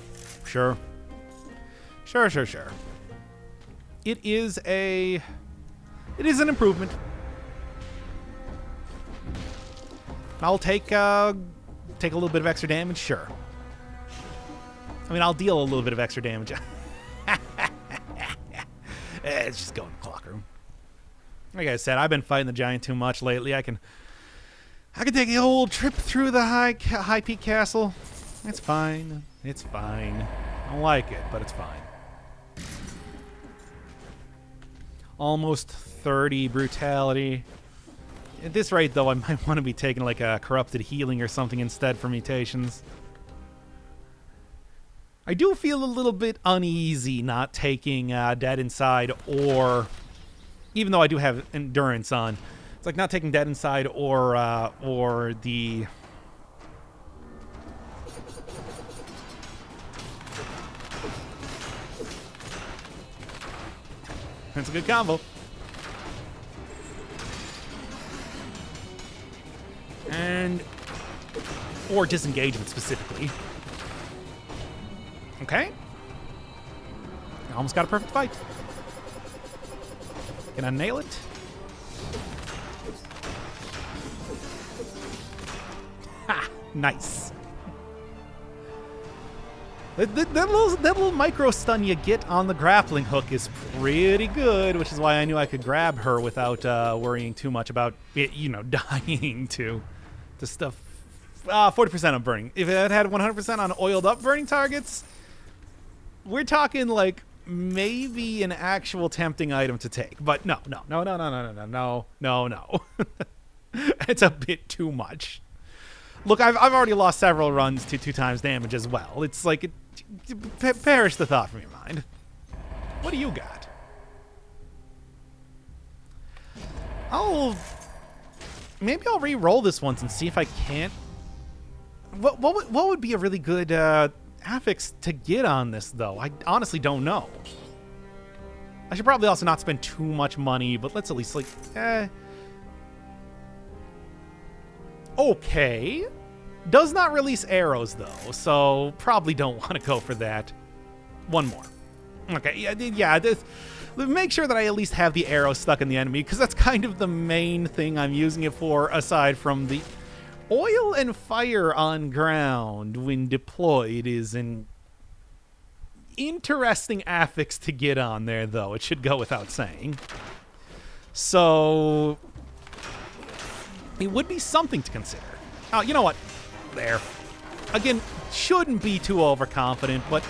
Sure. Sure. It is an improvement. I'll take a little bit of extra damage, sure. I mean, I'll deal a little bit of extra damage. It's just going to the clock room. Like I said, I've been fighting the giant too much lately. I can take the whole trip through the high peak castle. It's fine. It's fine. I don't like it, but it's fine. Almost 30 brutality. At this rate, though, I might want to be taking like a corrupted healing or something instead for mutations. I do feel a little bit uneasy not taking Dead Inside, or even though I do have endurance on, it's like not taking Dead Inside or the... That's a good combo. Or disengagement specifically. Okay. Almost got a perfect fight. Can I nail it? Ha! Nice. That little micro stun you get on the grappling hook is pretty good, which is why I knew I could grab her without worrying too much about it, you know, dying to stuff. 40% on burning. If it had 100% on oiled up burning targets, we're talking like maybe an actual tempting item to take. But no. It's a bit too much. Look, I've already lost several runs to 2 times damage as well. It's like, perish the thought from your mind. What do you got? Maybe I'll re-roll this once and see if I can't. What would be a really good affix to get on this, though? I honestly don't know. I should probably also not spend too much money, but let's at least, like, okay. Does not release arrows, though, so probably don't want to go for that. One more. Okay, yeah, make sure that I at least have the arrow stuck in the enemy, because that's kind of the main thing I'm using it for, aside from the oil and fire on ground when deployed is an interesting affix to get on there, though. It should go without saying. So it would be something to consider. Oh, you know what? There. Again, shouldn't be too overconfident, but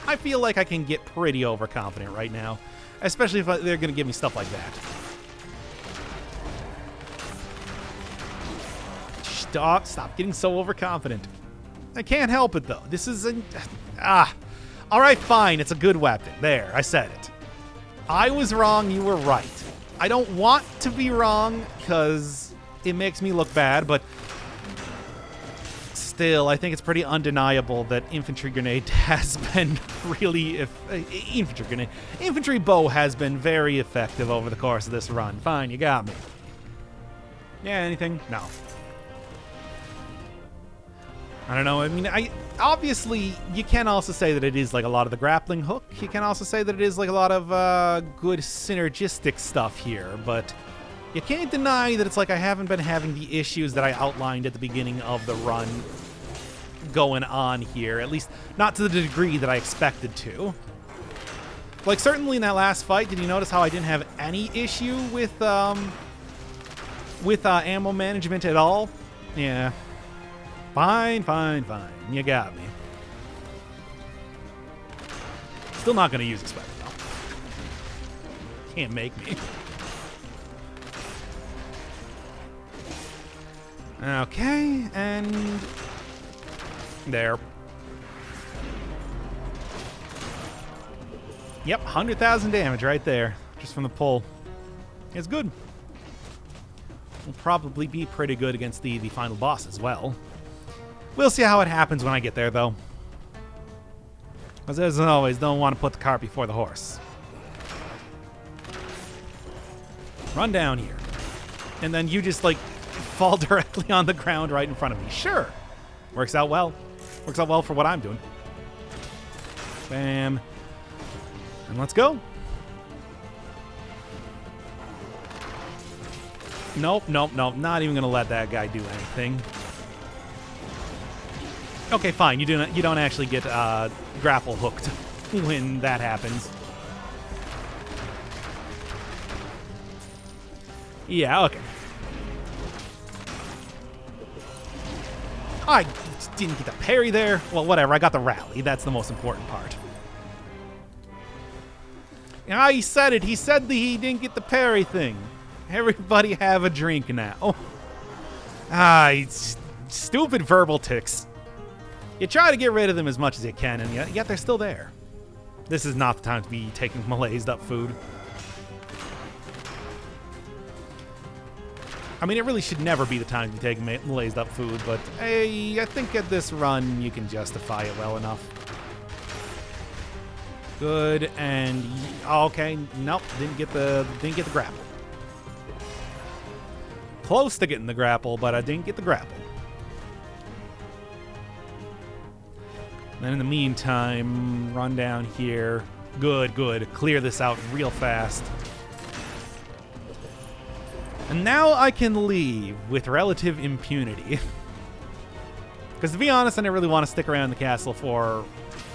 I feel like I can get pretty overconfident right now, especially if they're going to give me stuff like that. Stop getting so overconfident. I can't help it, though. This is an... All right, fine. It's a good weapon. There, I said it. I was wrong. You were right. I don't want to be wrong because it makes me look bad, but still, I think it's pretty undeniable that Infantry Grenade has been really... Infantry Bow has been very effective over the course of this run. Fine, you got me. Yeah, anything? No. I don't know. I mean, obviously, you can also say that it is like a lot of the grappling hook. You can also say that it is like a lot of good synergistic stuff here, but you can't deny that it's like I haven't been having the issues that I outlined at the beginning of the run going on here, at least not to the degree that I expected to. Like, certainly in that last fight, did you notice how I didn't have any issue with ammo management at all? Yeah. Fine. You got me. Still not going to use this weapon, though. Can't make me. Okay, and... there. Yep, 100,000 damage right there, just from the pull. It's good. Will probably be pretty good against the final boss as well. We'll see how it happens when I get there, though. Because as always, don't want to put the cart before the horse. Run down here. And then you just, like, fall directly on the ground right in front of me. Sure. Works out well. Works out well for what I'm doing. Bam. And let's go. Nope. Not even going to let that guy do anything. Okay, fine. You don't actually get grapple hooked when that happens. Yeah, okay. I didn't get the parry there. Well, whatever. I got the rally. That's the most important part. Ah, he said it. He said that he didn't get the parry thing. Everybody have a drink now. It's stupid verbal tics. You try to get rid of them as much as you can, and yet they're still there. This is not the time to be taking malaised up food. I mean, it really should never be the time to be taking malaised up food, but hey, I think at this run you can justify it well enough. Good, and okay, nope, didn't get the grapple. Close to getting the grapple, but I didn't get the grapple. Then in the meantime, run down here. Good. Clear this out real fast. And now I can leave with relative impunity. Because to be honest, I never really want to stick around in the castle for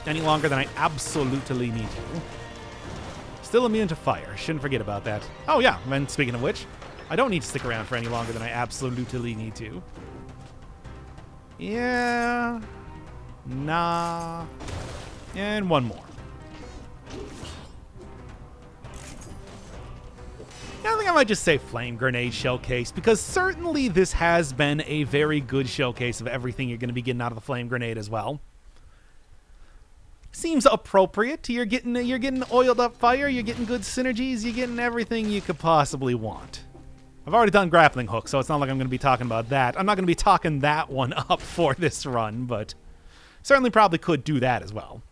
any longer than I absolutely need to. Still immune to fire. Shouldn't forget about that. Oh yeah, and speaking of which, I don't need to stick around for any longer than I absolutely need to. Yeah... nah. And one more. I think I might just say Flame Grenade Showcase, because certainly this has been a very good showcase of everything you're going to be getting out of the Flame Grenade as well. Seems appropriate. You're getting oiled up fire, you're getting good synergies, you're getting everything you could possibly want. I've already done Grappling Hook, so it's not like I'm going to be talking about that. I'm not going to be talking that one up for this run, but certainly probably could do that as well.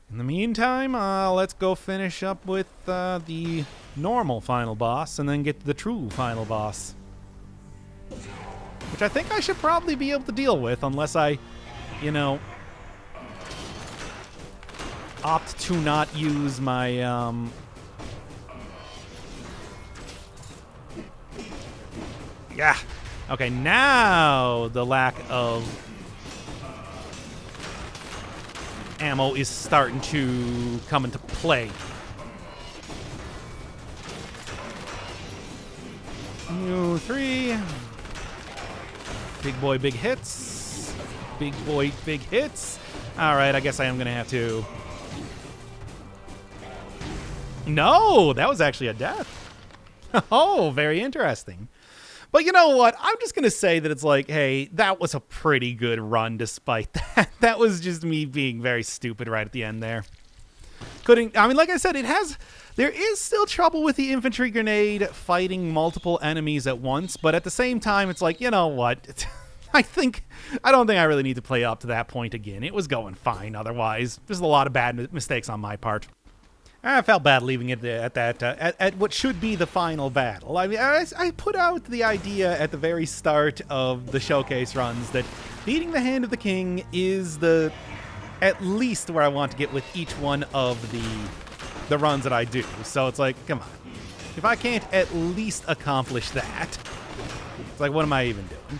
In the meantime, let's go finish up with the normal final boss and then get to the true final boss. Which I think I should probably be able to deal with unless I, you know, opt to not use my, yeah. Okay, now the lack of ammo is starting to come into play. 2, 3. Big boy, big hits. Big boy, big hits. All right, I guess I am going to have to... No, that was actually a death. Oh, very interesting. But you know what? I'm just going to say that it's like, hey, that was a pretty good run despite that. That was just me being very stupid right at the end there. I mean, like I said, there is still trouble with the infantry grenade fighting multiple enemies at once, but at the same time, it's like, you know what? I don't think I really need to play up to that point again. It was going fine otherwise. There's a lot of bad mistakes on my part. I felt bad leaving it at what should be the final battle. I mean, I put out the idea at the very start of the showcase runs that beating the Hand of the King is at least where I want to get with each one of the runs that I do. So it's like, come on. If I can't at least accomplish that, it's like, what am I even doing?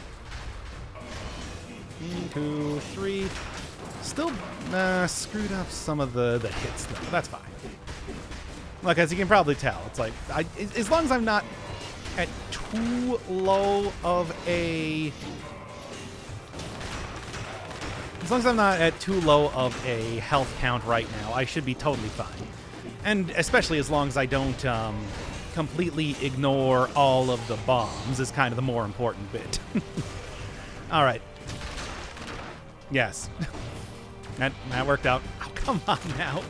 1, 2, 3. Still screwed up some of the hits, though. That's fine. Look, as you can probably tell, it's like, as long as I'm not at too low of a... As long as I'm not at too low of a health count right now, I should be totally fine. And especially as long as I don't completely ignore all of the bombs is kind of the more important bit. All right. Yes. That worked out. Oh, come on now.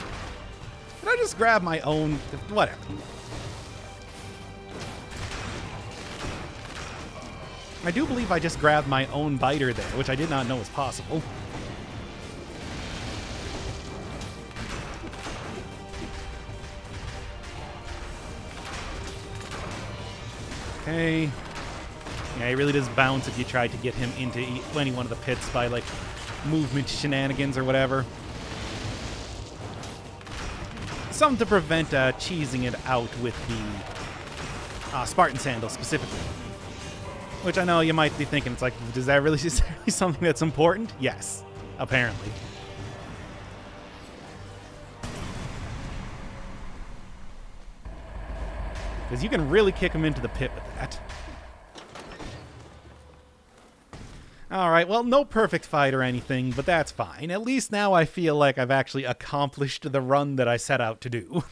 Did I just grab my own... Whatever. I do believe I just grabbed my own biter there, which I did not know was possible. Okay. Yeah, he really does bounce if you try to get him into any one of the pits by, like, movement shenanigans or whatever. Something to prevent cheesing it out with the Spartan Sandal specifically. Which I know you might be thinking, it's like, is that really something that's important? Yes, apparently. Because you can really kick him into the pit with that. Alright, well, no perfect fight or anything, but that's fine. At least now I feel like I've actually accomplished the run that I set out to do.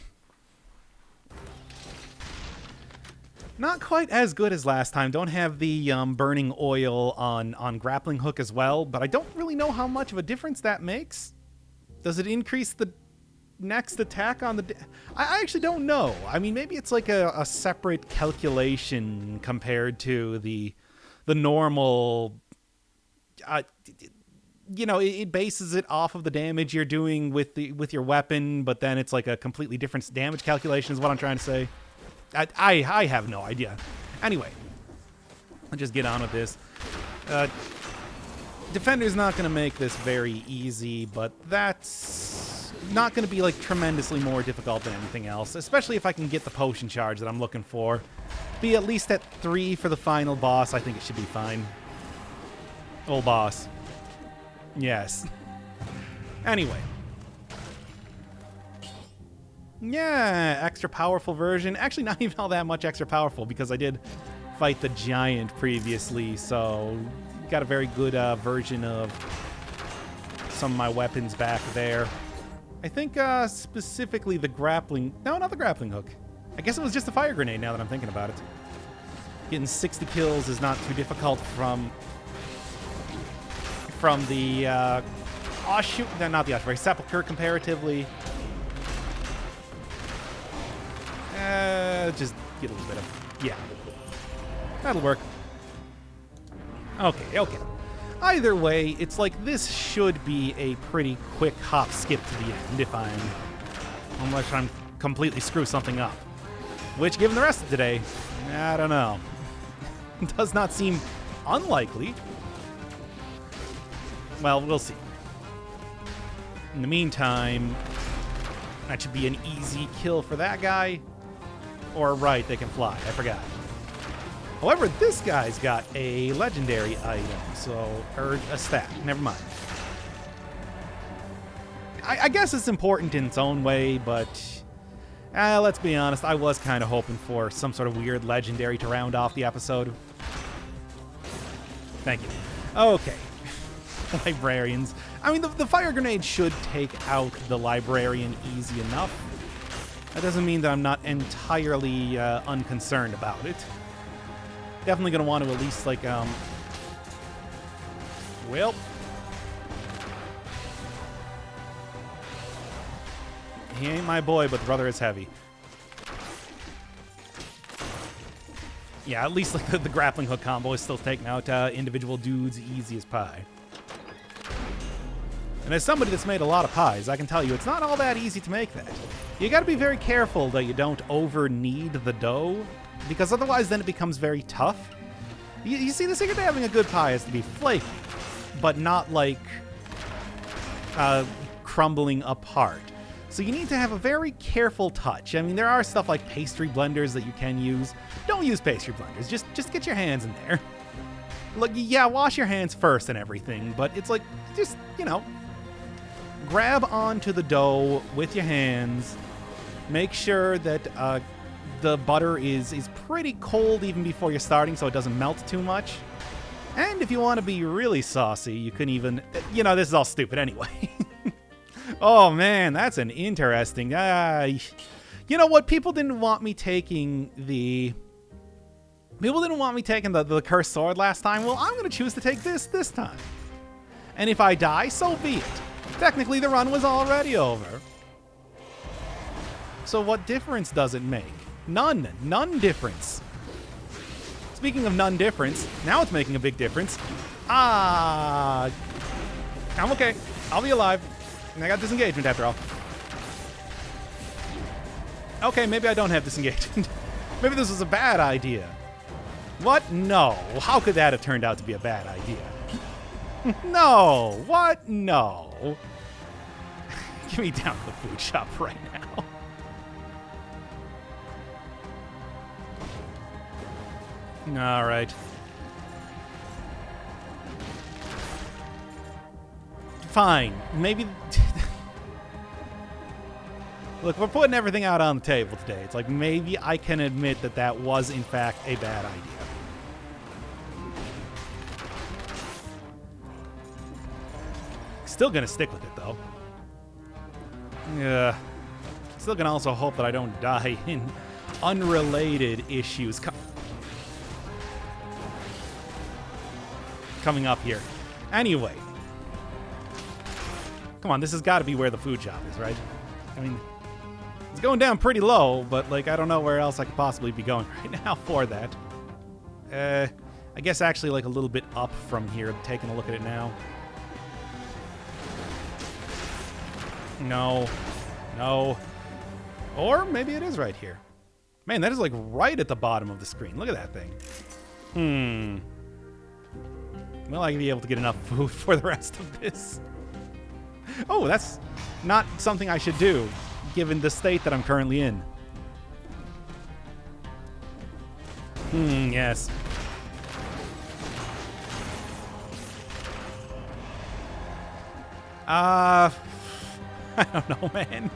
Not quite as good as last time. Don't have the burning oil on Grappling Hook as well, but I don't really know how much of a difference that makes. Does it increase the next attack on the... I actually don't know. I mean, maybe it's like a separate calculation compared to the normal... you know, it bases it off of the damage you're doing with your weapon, but then it's like a completely different damage calculation is what I'm trying to say. I have no idea. Anyway, I'll just get on with this. Defender's not going to make this very easy, but that's not going to be like tremendously more difficult than anything else, especially if I can get the potion charge that I'm looking for. Be at least at 3 for the final boss. I think it should be fine. Old boss. Yes. Anyway. Yeah, extra powerful version. Actually, not even all that much extra powerful because I did fight the giant previously, so got a very good version of some of my weapons back there. I think specifically the grappling... No, not the grappling hook. I guess it was just a fire grenade now that I'm thinking about it. Getting 60 kills is not too difficult from the... no, not the Osprey. Sepulchre comparatively. Just get a little bit of... Yeah. That'll work. Okay, okay. Either way, it's like this should be a pretty quick hop skip to the end if I'm... Unless I'm completely screw something up. Which, given the rest of today, I don't know. Does not seem unlikely. Well, we'll see. In the meantime, that should be an easy kill for that guy. Or right, they can fly. I forgot. However, this guy's got a legendary item, or a stat. Never mind. I guess it's important in its own way, but let's be honest, I was kind of hoping for some sort of weird legendary to round off the episode. Thank you. Okay. Librarians. I mean, the fire grenade should take out the librarian easy enough. That doesn't mean that I'm not entirely unconcerned about it. Definitely going to want to at least, like, well... He ain't my boy, but the brother is heavy. Yeah, at least, like, the grappling hook combo is still taking out individual dudes easy as pie. And as somebody that's made a lot of pies, I can tell you it's not all that easy to make that. You got to be very careful that you don't over-knead the dough, because otherwise then it becomes very tough. You see, the secret to having a good pie is to be flaky, but not, like, crumbling apart. So you need to have a very careful touch. I mean, there are stuff like pastry blenders that you can use. Don't use pastry blenders. Just get your hands in there. Look, yeah, wash your hands first and everything, but it's like, just, you know, grab onto the dough with your hands. Make sure that the butter is pretty cold even before you're starting so it doesn't melt too much. And if you want to be really saucy, you can even... You know, this is all stupid anyway. Oh, man, that's an interesting... you know what? People didn't want me taking the... People didn't want me taking the cursed sword last time. Well, I'm going to choose to take this time. And if I die, so be it. Technically, the run was already over. So what difference does it make? None. None difference. Speaking of none difference, now it's making a big difference. I'm okay. I'll be alive. And I got disengagement after all. Okay, maybe I don't have disengagement. Maybe this was a bad idea. What? No. How could that have turned out to be a bad idea? No. What? No. Get me down to the food shop right now. All right. Fine. Maybe... Look, we're putting everything out on the table today. It's like maybe I can admit that that was, in fact, a bad idea. Still gonna stick with it, though. Yeah. Still gonna also hope that I don't die in unrelated issues coming up here. Anyway. Come on, this has got to be where the food shop is, right? I mean, it's going down pretty low, but, like, I don't know where else I could possibly be going right now for that. I guess actually, like, a little bit up from here, taking a look at it now. No. No. Or maybe it is right here. Man, that is, like, right at the bottom of the screen. Look at that thing. Will I be able to get enough food for the rest of this? Oh, that's not something I should do, given the state that I'm currently in. Yes. I don't know, man.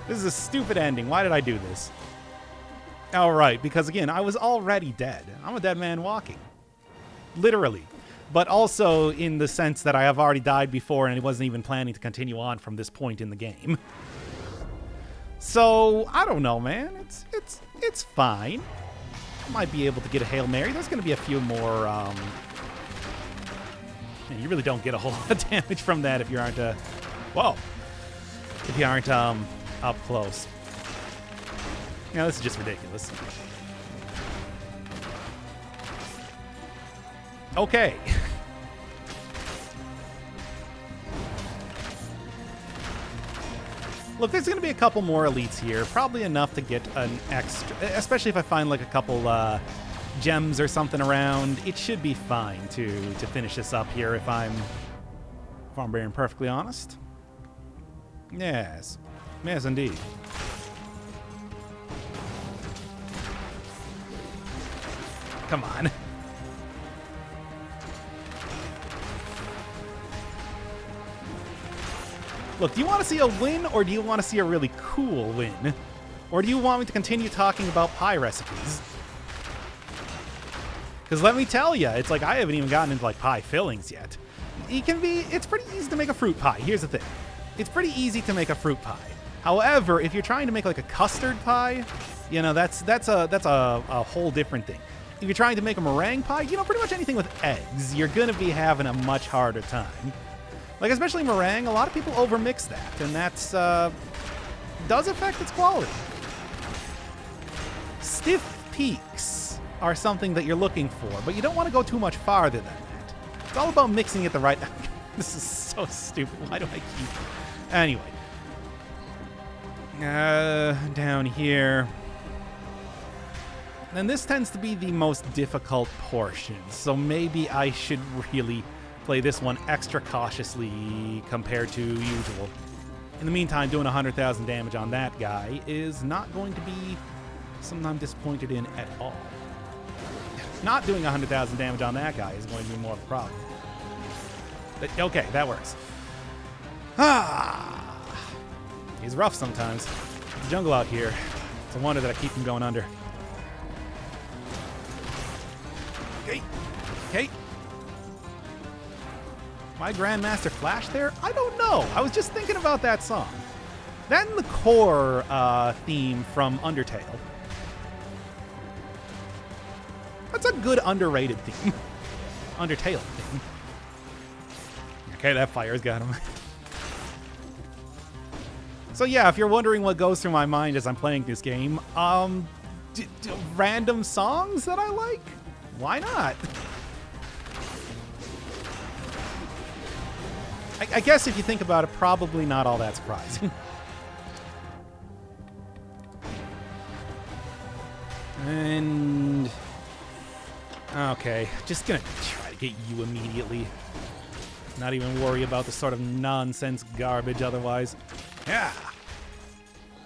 This is a stupid ending. Why did I do this? Oh, right, because again, I was already dead. I'm a dead man walking. Literally. but also in the sense that I have already died before and I wasn't even planning to continue on from this point in the game. So, I don't know, man. It's fine. Might be able to get a Hail Mary. There's going to be a few more... you really don't get a whole lot of damage from that if you aren't... whoa! If you aren't up close. Now, this is just ridiculous. Okay. Look, there's going to be a couple more elites here. Probably enough to get an extra... Especially if I find, like, a couple gems or something around. It should be fine to finish this up here if I'm being perfectly honest. Yes. Yes, indeed. Come on. Look, do you want to see a win, or do you want to see a really cool win? Or do you want me to continue talking about pie recipes? Because let me tell you, it's like I haven't even gotten into like pie fillings yet. It's pretty easy to make a fruit pie. Here's the thing. It's pretty easy to make a fruit pie. However, if you're trying to make like a custard pie, you know, that's a whole different thing. If you're trying to make a meringue pie, you know, pretty much anything with eggs, you're going to be having a much harder time. Like, especially meringue, a lot of people overmix that, and that's, does affect its quality. Stiff peaks are something that you're looking for, but you don't want to go too much farther than that. It's all about mixing it the right... This is so stupid. Why do I keep... Anyway. Down here. And this tends to be the most difficult portion, so maybe I should really... play this one extra cautiously compared to usual. In the meantime, doing 100,000 damage on that guy is not going to be something I'm disappointed in at all. Not doing 100,000 damage on that guy is going to be more of a problem. But, okay, that works. He's rough sometimes. The jungle out here. It's a wonder that I keep him going under. Okay. Okay. My Grandmaster Flash there? I don't know. I was just thinking about that song. That and the core theme from Undertale. That's a good underrated theme. Undertale theme. Okay, that fire's got him. So yeah, if you're wondering what goes through my mind as I'm playing this game, random songs that I like? Why not? I guess if you think about it, probably not all that surprising. And... okay, just gonna try to get you immediately. Not even worry about the sort of nonsense garbage otherwise. Yeah!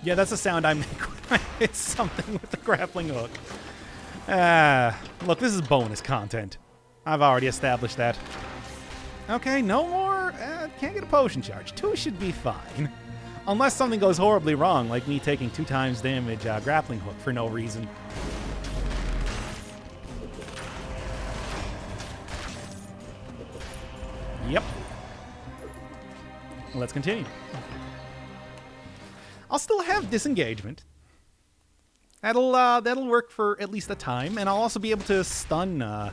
Yeah, that's the sound I make when I hit something with the grappling hook. Look, this is bonus content. I've already established that. Okay, no more. Can't get a potion charge. 2 should be fine. Unless something goes horribly wrong, like me taking 2 times damage grappling hook for no reason. Yep. Let's continue. I'll still have disengagement. That'll work for at least a time, and I'll also be able to stun the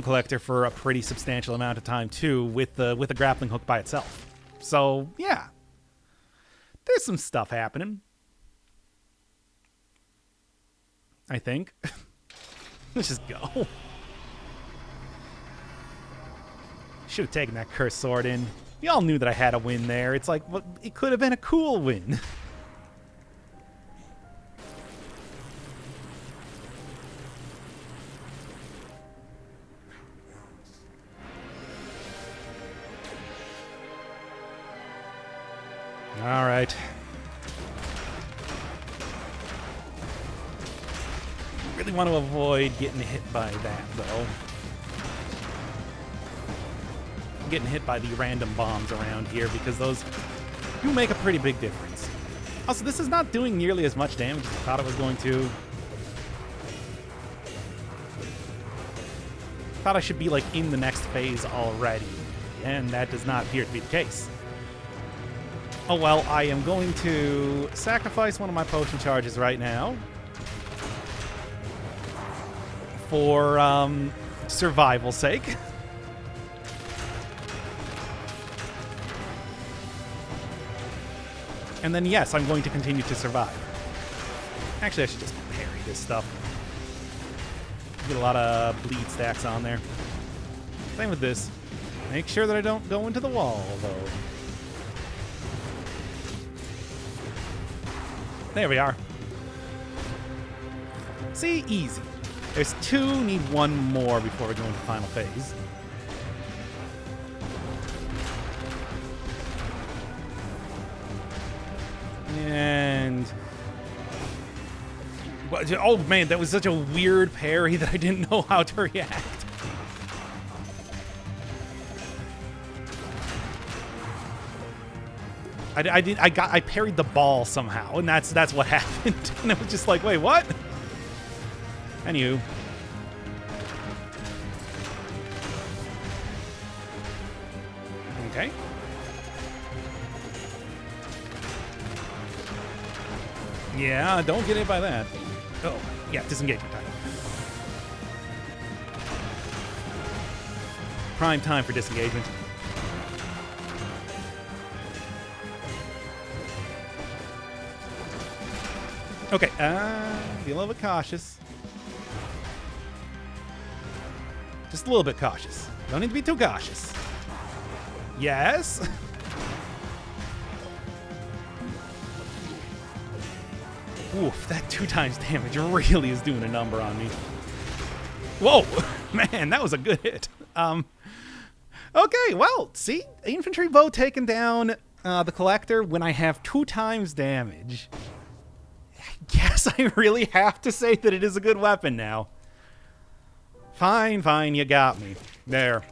collector for a pretty substantial amount of time too, with the grappling hook by itself. So yeah, there's some stuff happening. I think. Let's just go. Should have taken that cursed sword in. We all knew that I had a win there. It's like, well, it could have been a cool win. All right. Really want to avoid getting hit by that, though. Getting hit by the random bombs around here, because those do make a pretty big difference. Also, this is not doing nearly as much damage as I thought it was going to. thought I should be, like, in the next phase already, and that does not appear to be the case. Oh, well, I am going to sacrifice one of my potion charges right now for survival's sake. And then, yes, I'm going to continue to survive. Actually, I should just parry this stuff. Get a lot of bleed stacks on there. Same with this. Make sure that I don't go into the wall, though. There we are. See? Easy. There's 2, need 1 more before we go into the final phase. And... oh, man, that was such a weird parry that I didn't know how to react. I parried the ball somehow, and that's what happened. And I was just like, wait, what? Anywho. Okay. Yeah, don't get hit by that. Oh, yeah, disengagement time. Prime time for disengagement. Okay, be a little bit cautious. Just a little bit cautious. Don't need to be too cautious. Yes. Oof, that 2 times damage really is doing a number on me. Whoa, man, that was a good hit. Okay, well, see, infantry bow taken down the collector when I have 2 times damage. I guess I really have to say that it is a good weapon now. Fine, you got me. There.